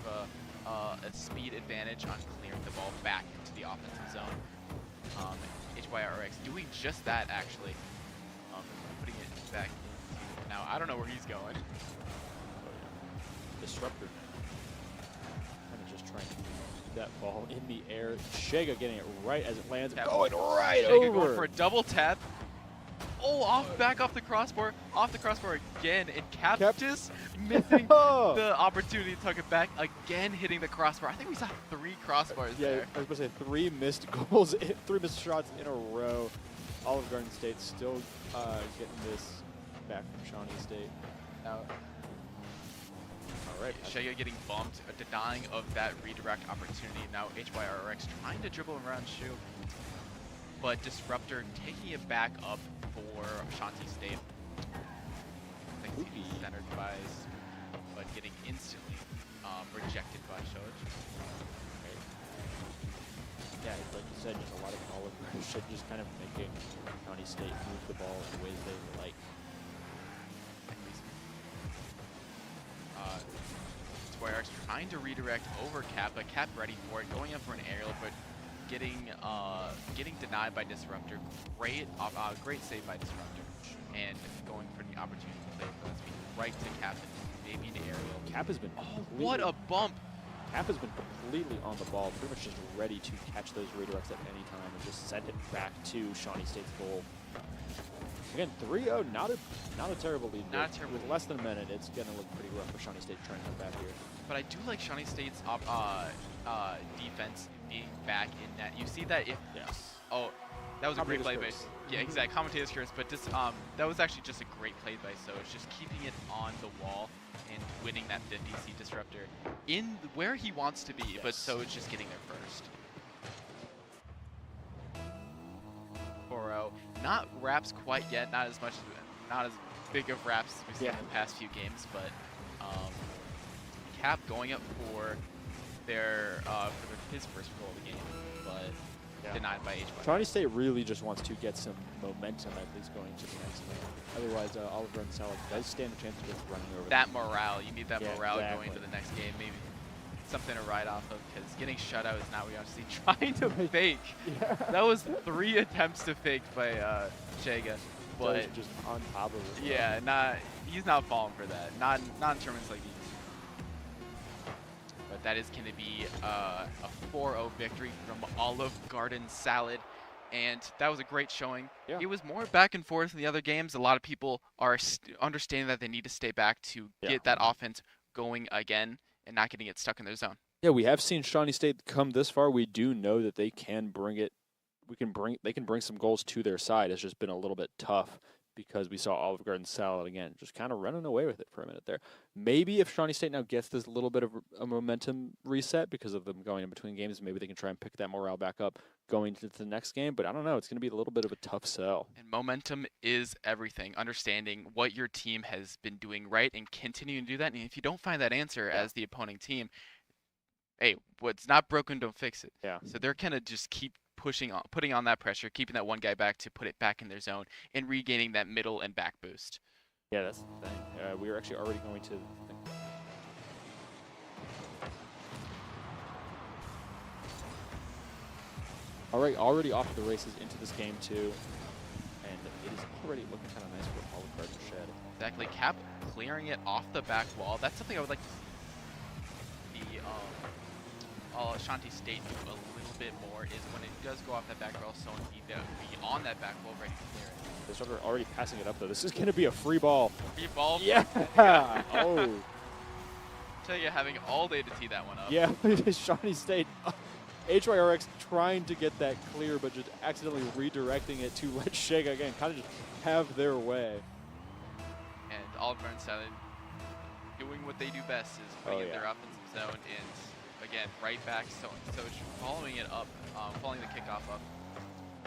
a speed advantage on clearing the ball back into the offensive zone. HYRX doing just that, actually. Putting it back in. Now, I don't know where he's going. Disruptor. Kind of just trying to keep that ball in the air. Shega getting it right as it lands. Going right Shega over. going for a double tap. Oh, back off the crossbar again, and Cap just missing the opportunity to tuck it back again, hitting the crossbar. I think we saw 3 crossbars there. I was about to say 3 missed goals, 3 missed shots in a row. Olive Garden State still getting this back from Shawnee State. Now, all right, Shega getting bumped, denying of that redirect opportunity. Now HYRX trying to dribble around Shu, but Disruptor taking it back up for Shanti State. I think he's centered by, but getting instantly rejected by Shoj. Yeah, like you said, just a lot of Olive Garden shit, just kind of making Shawnee State move the ball in ways they like. HYRX trying to redirect over Cap, but Cap ready for it, going up for an aerial, but getting denied by Disruptor. Great save by Disruptor, and going for the opportunity to play for that speed right to Cap, maybe an aerial. Cap has been what a bump! Cap has been completely on the ball, pretty much just ready to catch those redirects at any time and just send it back to Shawnee State's goal. Again, 3-0, not a terrible lead. Not a terrible With less than a minute, it's going to look pretty rough for Shawnee State trying to come back here. But I do like Shawnee State's defense being back in net. You see that if oh, that was a great play by exactly. Commentator's curse, but just that was actually just a great play by Soj, just keeping it on the wall and winning that 50C disruptor in where he wants to be, but Soj just getting there first. 4-0. Not wraps quite yet, not as big of wraps as we've seen in the past few games, but Cap going up for his first goal of the game, but denied by HY. Shawnee State really just wants to get some momentum at least going to the next game. Otherwise, Oliver and Salad does stand a chance of just running over that morale. You need that morale going into the next game. Maybe something to ride off of, because getting shut out is not what you want to see. Trying to fake. That was 3 attempts to fake by Shega. But just on top of it. Yeah, he's not falling for that. Not in tournaments like these. But that is going to be a 4-0 victory from Olive Garden Salad. And that was a great showing. It was more back and forth in the other games. A lot of people are understanding that they need to stay back to get that offense going again and not getting it stuck in their zone. Yeah, we have seen Shawnee State come this far. We do know that they can bring it. They can bring some goals to their side. It's just been a little bit tough because we saw Olive Garden Salad again just kind of running away with it for a minute there. Maybe if Shawnee State now gets this little bit of a momentum reset because of them going in between games, maybe they can try and pick that morale back up going into the next game. But I don't know. It's going to be a little bit of a tough sell. And momentum is everything. Understanding what your team has been doing right and continuing to do that. And if you don't find that answer as the opposing team, hey, what's not broken, don't fix it. So they're going to just keep putting on that pressure, keeping that one guy back to put it back in their zone, and regaining that middle and back boost. Yeah, that's the thing. We were actually already going to... Already off to the races into this game, too. And it is already looking kind of nice for Olive Garden Shed. Exactly. Cap clearing it off the back wall. That's something I would like to see Shawnee State do a little bit more, is when it does go off that back wall, someone be on that back wall ready to clear it. They started already passing it up, though. This is going to be a free ball. Free ball? Yeah! Oh. Tell you, having all day to tee that one up. Yeah, Shawnee State. HYRX trying to get that clear, but just accidentally redirecting it to let Shega again kind of just have their way. And Oliver and Salad doing what they do best, is putting in their offensive zone, and again, right back, so following it up, following the kickoff up.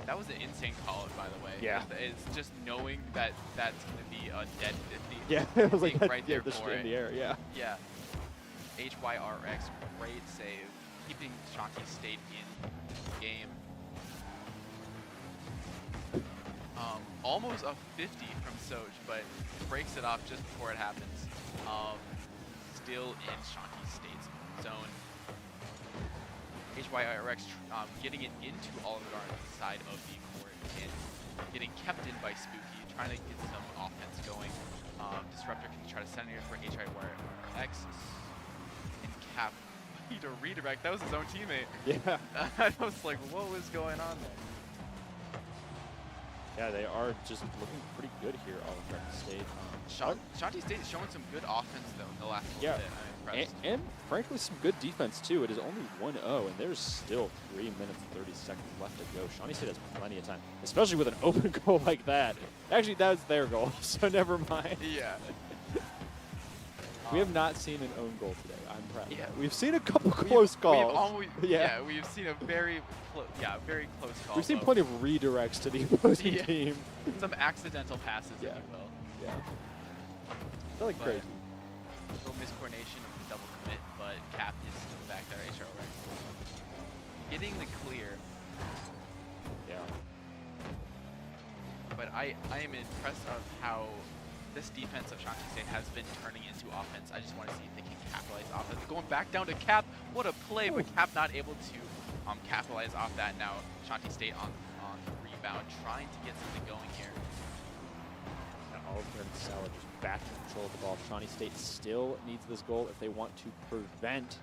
That was an insane call, by the way. Yeah. It's just knowing that that's going to be a dead 50. Yeah, it was like right there for it. In the air, yeah. Yeah. HYRX, great save, keeping Shawnee State in the game. Almost a 50 from Soj, but breaks it off just before it happens. Still in Shawnee State's zone. HYRX getting it into Olive Garden's side of the court and getting kept in by Spooky, trying to get some offense going. Disruptor can try to send it for HYRX. And Cap need a redirect. That was his own teammate. Yeah. I was like, what was going on there? Yeah, they are just looking pretty good here, Olive Garden State. Shawnee State is showing some good offense, though, in the last little bit. I'm impressed. And frankly, some good defense, too. It is only 1-0, and there's still 3 minutes and 30 seconds left to go. Shawnee State has plenty of time, especially with an open goal like that. Actually, that was their goal, so never mind. Yeah. We have not seen an own goal today. I'm proud of that. We've seen a couple We've close calls. We've seen a very close call. We've seen plenty of redirects to the opposing team. Some accidental passes, if you will. Yeah. They're like crazy. A little miscoordination of the double commit, but Cap is still back there. HRX getting the clear. Yeah. But I am impressed of how this defense of Shawnee State has been turning into offense. I just want to see if they can capitalize off it. Going back down to Cap. What a play, but Cap not able to capitalize off that. Now Shawnee State on the rebound, trying to get something going here. Olive Garden Salad just back in control of the ball. Shawnee State still needs this goal if they want to prevent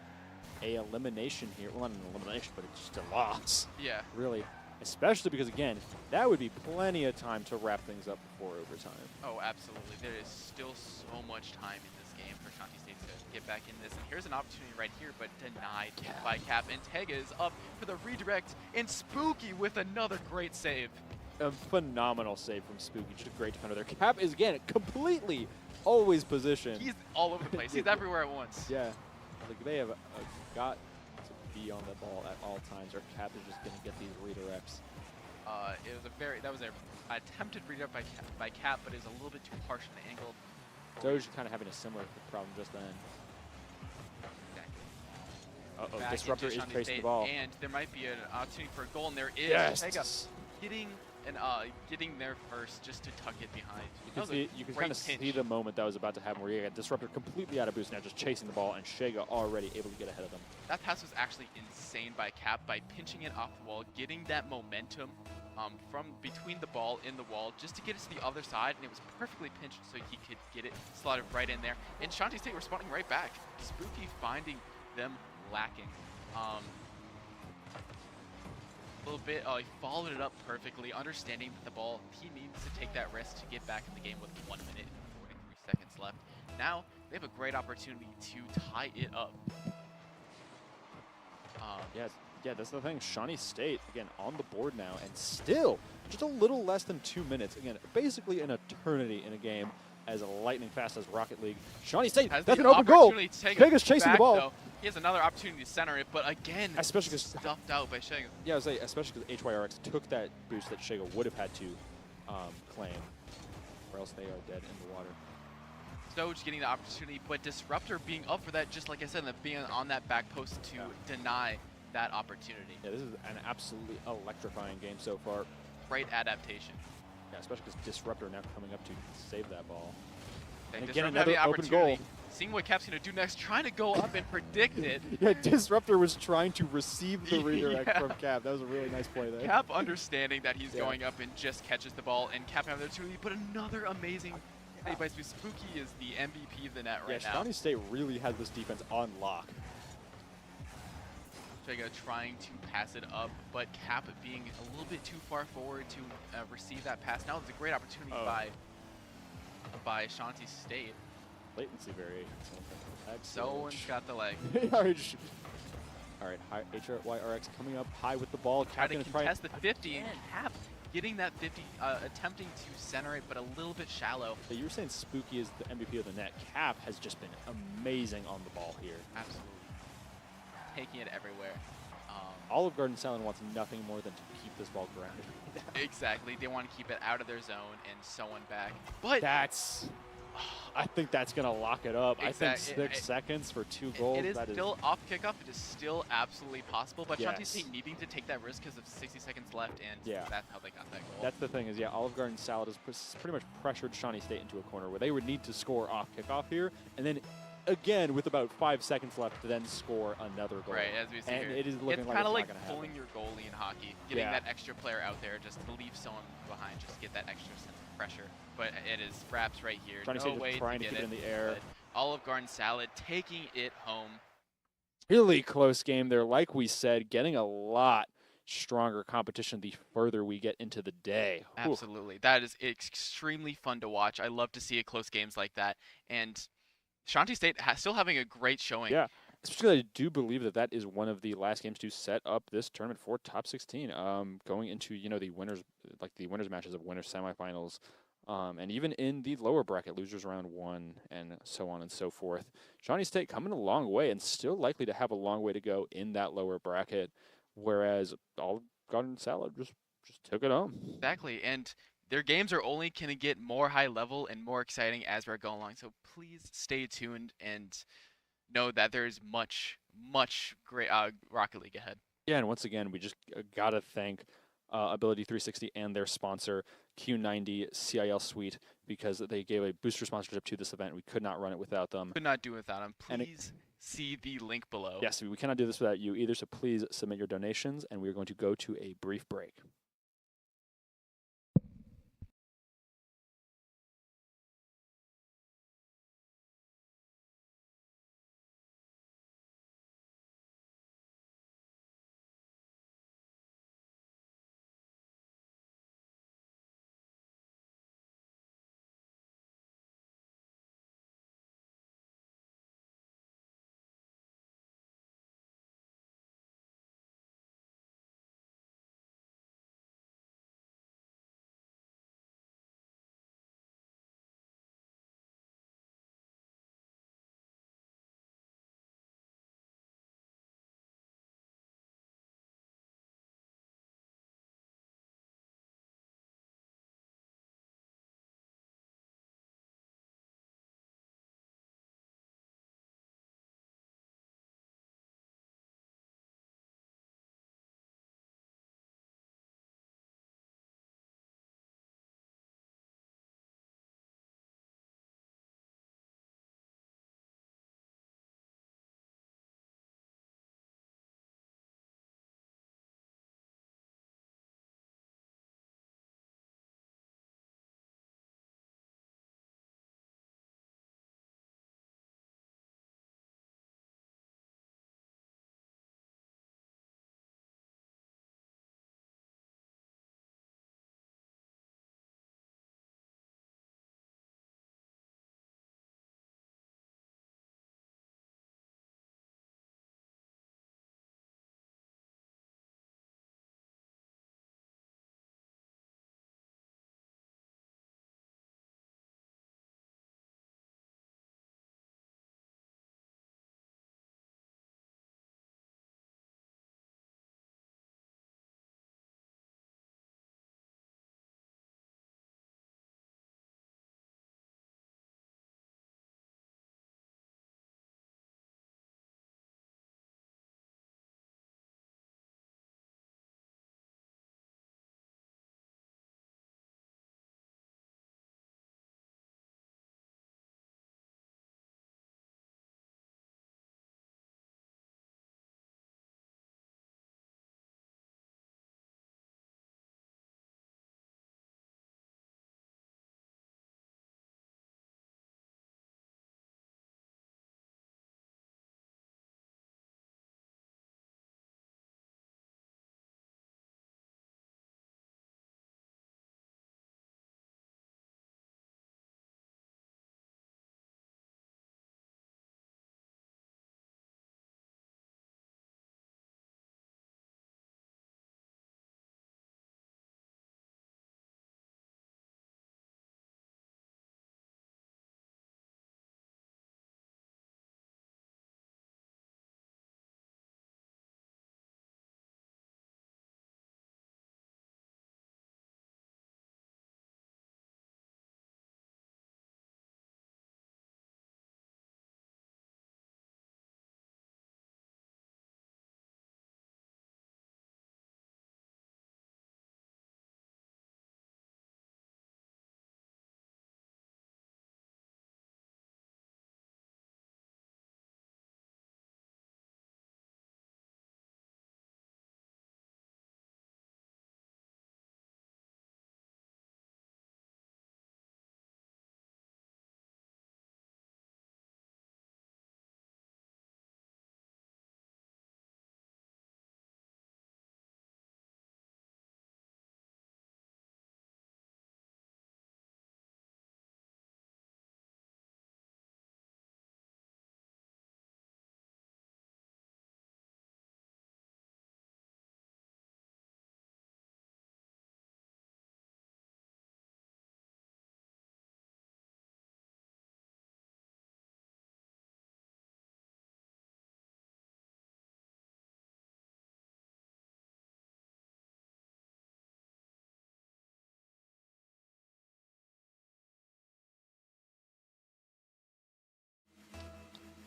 a elimination here. Well, not an elimination, but it's just a loss. Yeah. Really. especially because, again, that would be plenty of time to wrap things up before overtime. Oh, absolutely. There is still so much time in this game for Shanti State to get back in this. And here's an opportunity right here, but denied by Cap. And Tega is up for the redirect, and Spooky with another great save. A phenomenal save from Spooky. Just a great defender there. Cap is, again, completely always positioned. He's all over the place. He's everywhere at once. Yeah. Like, they have got to be on the ball at all times, or Cap is just going to get these redirects. That was an attempted redirect by Cap, but it was a little bit too harsh on the angle. Doge kind of having a similar problem just then. Uh-oh, Disruptor is tracing the ball. And there might be an opportunity for a goal, and there is. Yes! Tega getting there first just to tuck it behind. You can kind of see the moment that was about to happen where you got Disruptor completely out of boost now, just chasing the ball, and Shega already able to get ahead of them. That pass was actually insane by Cap, by pinching it off the wall, getting that momentum from between the ball in the wall just to get it to the other side, and it was perfectly pinched so he could get it slotted right in there. And Shanti State responding right back. Spooky finding them lacking. A little bit, he followed it up perfectly, understanding that the ball, he needs to take that risk to get back in the game with 1 minute and 43 seconds left. Now, they have a great opportunity to tie it up. Yeah, that's the thing. Shawnee State, again, on the board now, and still just a little less than 2 minutes. Again, basically an eternity in a game as lightning fast as Rocket League. Shawnee State, that's an open goal. Shega's chasing the ball. Though. He has another opportunity to center it, but again, especially stuffed out by Shega. Yeah, I would say, especially because HYRX took that boost that Shega would have had to claim, or else they are dead in the water. Doge getting the opportunity, but Disruptor being up for that, just like I said, being on that back post to deny that opportunity. Yeah, this is an absolutely electrifying game so far. Great adaptation. Yeah, especially because Disruptor now coming up to save that ball. And again, another open goal. Seeing what Cap's going to do next, trying to go up and predict it. Yeah, Disruptor was trying to receive the redirect from Cap. That was a really nice play there. Cap understanding that he's going up and just catches the ball, and Cap having the opportunity, but another amazing play by Spooky is the MVP of the net right now. Shawnee State really has this defense on lock. Shega trying to pass it up, but Cap being a little bit too far forward to receive that pass. Now it's a great opportunity by Shanti State. Latency variation. Someone's got the leg. All right, HYRX coming up high with the ball. Try to contest the 50, and Cap getting that 50, attempting to center it, but a little bit shallow. So you were saying Spooky is the MVP of the net. Cap has just been amazing on the ball here. Absolutely. Taking it everywhere. Olive Garden Salad wants nothing more than to keep this ball grounded. Exactly. They want to keep it out of their zone and so on back. But I think that's going to lock it up. Exactly. I think 6 seconds for 2 goals. It is still off kickoff. It is still absolutely possible. But yes. Shanti State needing to take that risk because of 60 seconds left, and that's how they got that goal. That's the thing is, Olive Garden Salad has pretty much pressured Shawnee State into a corner where they would need to score off kickoff here, and then again with about 5 seconds left to then score another goal. Right, as we see and here. It is looking it's kind of like pulling your goalie in hockey, getting that extra player out there just to leave someone behind, just to get that extra sense of pressure. But it is Raps right here. Shawnee State way trying to keep get it in the air. Olive Garden Salad taking it home. Really close game there. Like we said, getting a lot stronger competition the further we get into the day. Absolutely. That is extremely fun to watch. I love to see a close games like that. And Shanti State still having a great showing. Yeah, especially I do believe that is one of the last games to set up this tournament for top 16. Going into the winners, like the winners matches of winners semifinals, and even in the lower bracket, losers round 1, and so on and so forth. Shawnee State coming a long way and still likely to have a long way to go in that lower bracket, whereas Olive Garden Salad just took it home. Exactly, and their games are only going to get more high level and more exciting as we're going along. So please stay tuned and know that there's much great Rocket League ahead. Yeah, and once again, we just got to thank Ability360 and their sponsor, Q90 CIL Suite, because they gave a booster sponsorship to this event. We could not run it without them. Could not do it without them. Please see the link below. Yes, we cannot do this without you either, so please submit your donations, and we're going to go to a brief break.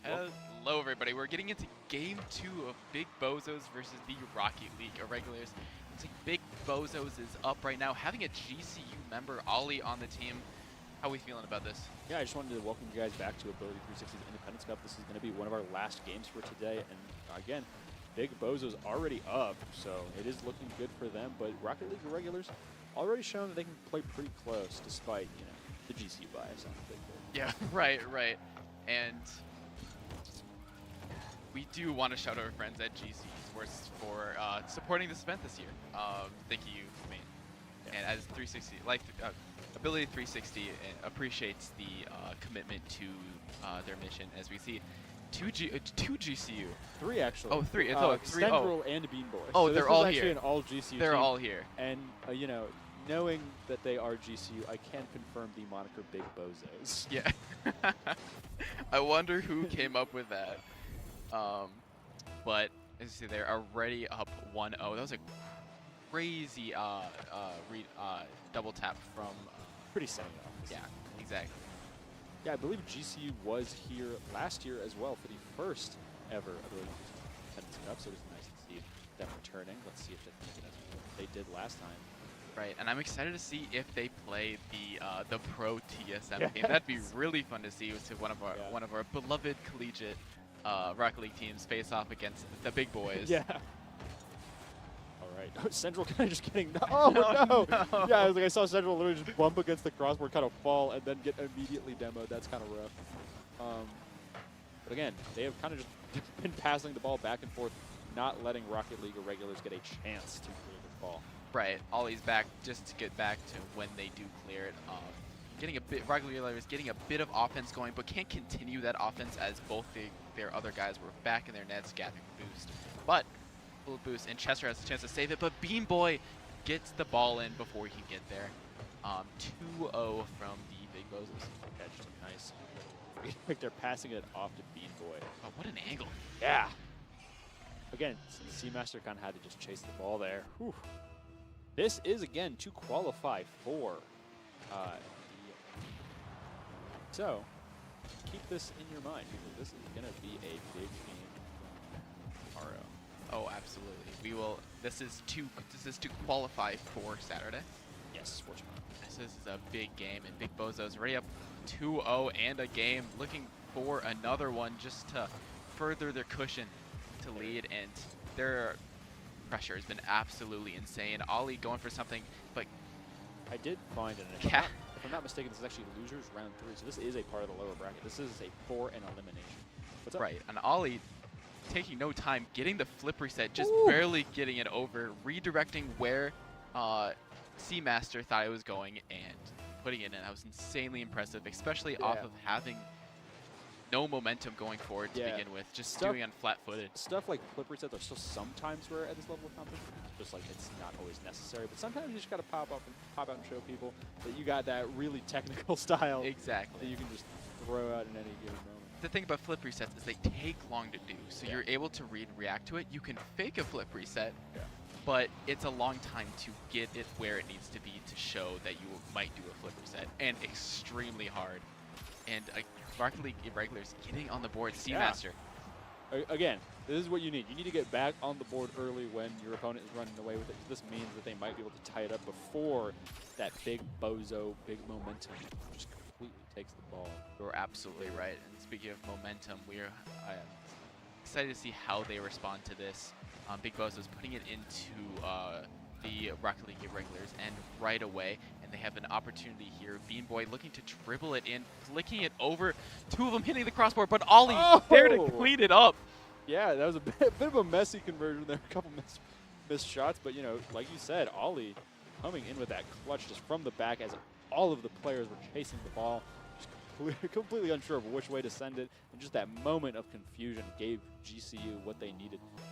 Hello, everybody. We're getting into Game 2 of Big Bozos versus the Rocket League Irregulars. Looks like Big Bozos is up right now, having a GCU member, Ollie, on the team. How are we feeling about this? Yeah, I just wanted to welcome you guys back to Ability360's Independence Cup. This is going to be one of our last games for today. And again, Big Bozo's already up, so it is looking good for them. But Rocket League Irregulars already shown that they can play pretty close, despite, you know, the GCU bias on the Big Boy. Yeah, right. And we do want to shout out our friends at GC Sports for supporting this event this year. Thank you, man. Yeah. And as 360, Ability360 appreciates the commitment to their mission. As we see, two GCU, 3 actually. Oh, 3. It's three. Central and Bean Boy. Oh, so they're all here. An all GCU. They're team. all here. And you know, knowing that they are GCU, I can confirm the moniker Big Bozos. Yeah. I wonder who came up with that. But as you see, they're already up 1-0. That was a crazy double tap from. Pretty sending off. Yeah, exactly. Yeah, I believe GCU was here last year as well for the first ever Independence Cup, so it was nice to see them returning. Let's see if they can get as what they did last time. Right, and I'm excited to see if they play the Pro TSM game. That'd be really fun to see to one of our beloved collegiate Rocket League teams face off against the big boys. Yeah. All right. Central kind of just getting. Oh no! Yeah, I was like, I saw Central literally just bump against the crossbar, kind of fall, and then get immediately demoed. That's kind of rough. But again, they have kind of just been passing the ball back and forth, not letting Rocket League Irregulars get a chance to clear the ball. Right. Ollie's back just to get back to when they do clear it. Getting a bit, Rocket League Irregulars getting a bit of offense going, but can't continue that offense as both their other guys were back in their nets gathering boost. But full boost, and Chester has a chance to save it, but Bean Boy gets the ball in before he can get there. 2-0 from the Big Bozos. Yeah, just nice. Like they're passing it off to Bean Boy. Oh, what an angle. Yeah. Again, Seamaster kind of had to just chase the ball there. Whew. This is, again, to qualify for so keep this in your mind, because this is going to be a big game tomorrow. Oh, absolutely. We will. This is to qualify for Saturday. Yes, sports. This is a big game, and Big Bozo's already up 2-0 and a game, looking for another one just to further their cushion to lead, and their pressure has been absolutely insane. Ollie going for something, but I did find it. If I'm not mistaken, this is actually losers round 3, so this is a part of the lower bracket. This is a for an elimination. What's up? Right, and Ollie taking no time, getting the flip reset, just barely getting it over, redirecting where Seamaster thought it was going and putting it in. That was insanely impressive, especially off of having no momentum going forward to begin with, just doing it on flat-footed. Stuff like flip resets are still sometimes rare at this level of competition. Just like it's not always necessary, but sometimes you just gotta pop out and show people that you got that really technical style. Exactly. That you can just throw out in any given moment. The thing about flip resets is they take long to do, so you're able to read and react to it. You can fake a flip reset, but it's a long time to get it where it needs to be to show that you might do a flip reset, and extremely hard. And Rocket League Irregulars getting on the board. Seamaster. Again, this is what you need. You need to get back on the board early when your opponent is running away with it. This means that they might be able to tie it up before that big bozo, big momentum just completely takes the ball. You're absolutely right. And speaking of momentum, I am excited to see how they respond to this. Big Bozo's putting it into the Rocket League Irregulars, and right away, and they have an opportunity here. Bean Boy looking to dribble it in, flicking it over. 2 of them hitting the crossbar, but Ollie there to clean it up. Yeah, that was a bit of a messy conversion there. A couple missed shots, but, you know, like you said, Ollie coming in with that clutch just from the back as all of the players were chasing the ball, just completely unsure of which way to send it, and just that moment of confusion gave GCU what they needed to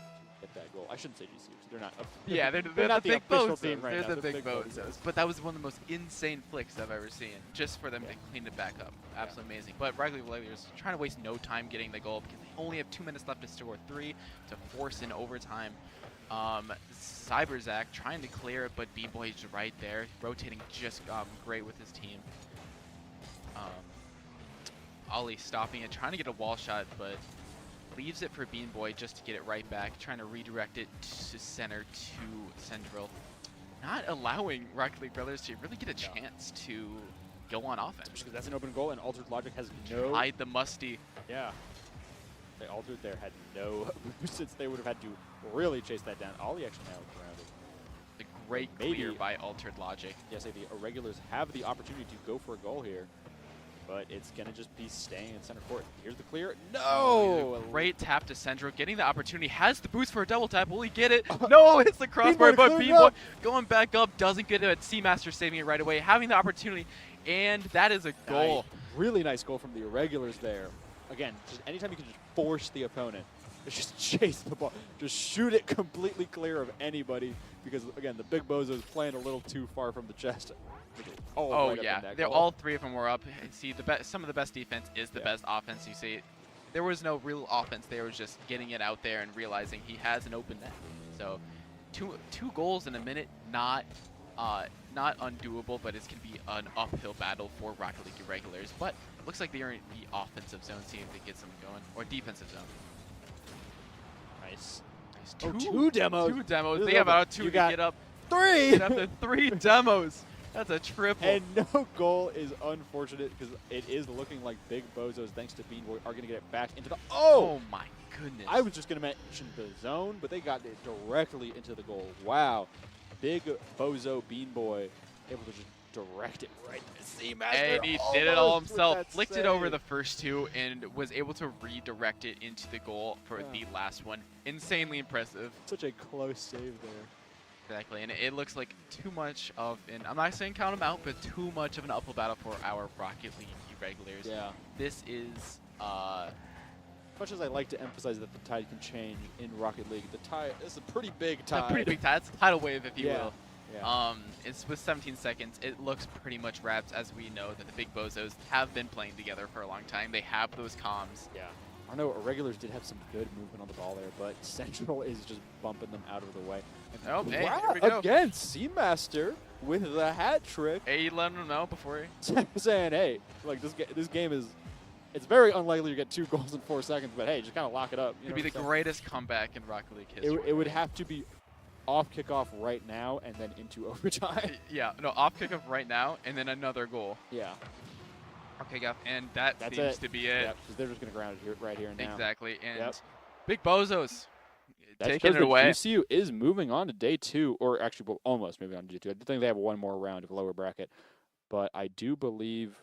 get that goal. I shouldn't say GCU, because they're not. Yeah, they're not the the big official Bozos. team right now. They're the big Bozos. But that was one of the most insane flicks I've ever seen, just for them to clean it back up. Absolutely amazing. But Rocket League Irregulars trying to waste no time getting the goal, because they only have 2 minutes left to score 3 to force in overtime. Cyberzak trying to clear it, but B-Boy is right there, rotating just great with his team. Ollie stopping it, trying to get a wall shot, but leaves it for Bean Boy just to get it right back, trying to redirect it to center to Central. Not allowing Rocket League Brothers to really get a chance to go on offense. Because that's an open goal, and Altered Logic has no... Hide the musty. Yeah. They Altered there had no since they would have had to really chase that down. Ollie actually now grounded. The great clear by Altered Logic. Yes, the Irregulars have the opportunity to go for a goal here, but it's going to just be staying in center court. Here's the clear. No! Great tap to Central, getting the opportunity, has the boost for a double tap. Will he get it? No, it's the crossbar, but Bean Boy going back up, doesn't get it. Seamaster saving it right away, having the opportunity, and that is a goal. Really nice goal from the Irregulars there. Again, just anytime you can just force the opponent, just chase the ball, just shoot it completely clear of anybody, because again, the Big Bozo is playing a little too far from the chest. Oh yeah, all three of them were up. See, some of the best defense is the best offense. You see, there was no real offense. They were just getting it out there and realizing he has an open net. So, two goals in a minute, not undoable, but it's gonna be an uphill battle for Rocket League Irregulars. But it looks like they're in the offensive zone, seeing if they get something going, or defensive zone. Nice. Two demos. Two demos. They have about two to get up. Three. Get up to 3 demos. That's a triple. And no goal is unfortunate because it is looking like Big Bozos, thanks to Bean Boy, are going to get it back into the... Oh my goodness. I was just going to mention the zone, but they got it directly into the goal. Wow. Big Bozo Bean Boy able to just direct it right to Seamaster. And he did it all himself. Flicked it over the first two and was able to redirect it into the goal for the last one. Insanely impressive. Such a close save there. Exactly, and it looks like too much of an, I'm not saying count them out, but too much of an uphill battle for our Rocket League Irregulars. Yeah. This is, much as I like to emphasize that the tide can change in Rocket League, the tide is a pretty big tide. A pretty big tide. It's a tidal wave, if you will. Yeah. It's with 17 seconds. It looks pretty much wrapped, as we know that the Big Bozos have been playing together for a long time. They have those comms. Yeah. I know Irregulars did have some good movement on the ball there, but Central is just bumping them out of the way. Oh, hey, wow, here we go. Again, Seamaster with the hat trick. Hey, you let him know before he... saying, hey, like this game is, it's very unlikely to get 2 goals in 4 seconds, but hey, just kind of lock it up. It would be the greatest comeback in Rocket League history. It would have to be off kickoff right now and then into overtime. Yeah, no, off kickoff right now and then another goal. Yeah. Okay, yeah, and that That's seems to be it. Yep, because they're just going to ground it here, right here and now. Exactly, and Big Bozos That's taking it away. GCU is moving on to day 2, or actually well, almost moving on to day 2. I think they have one more round of lower bracket, but I do believe...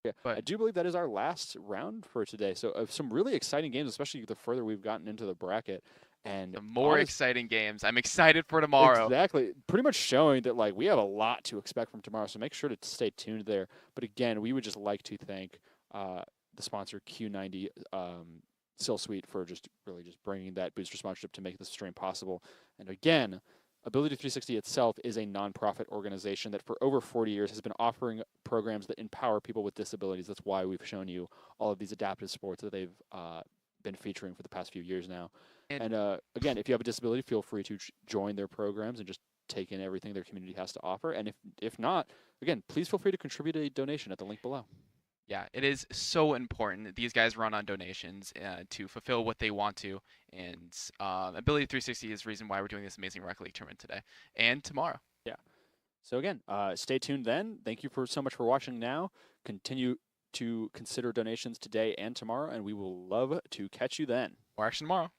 Yeah, I do believe that is our last round for today. So some really exciting games, especially the further we've gotten into the bracket. And the more exciting games. I'm excited for tomorrow. Exactly. Pretty much showing that like we have a lot to expect from tomorrow. So make sure to stay tuned there. But again, we would just like to thank the sponsor Q90 Sill Suite for just really just bringing that booster sponsorship to make this stream possible. And again, Ability360 itself is a nonprofit organization that for over 40 years has been offering programs that empower people with disabilities. That's why we've shown you all of these adaptive sports that they've been featuring for the past few years now. And again, if you have a disability, feel free to join their programs and just take in everything their community has to offer. And if not, again, please feel free to contribute a donation at the link below. Yeah, it is so important. These guys run on donations to fulfill what they want to. And Ability360 is the reason why we're doing this amazing Rocket League tournament today and tomorrow. Yeah. So again, stay tuned then. Thank you so much for watching now. Continue to consider donations today and tomorrow, and we will love to catch you then. More action tomorrow.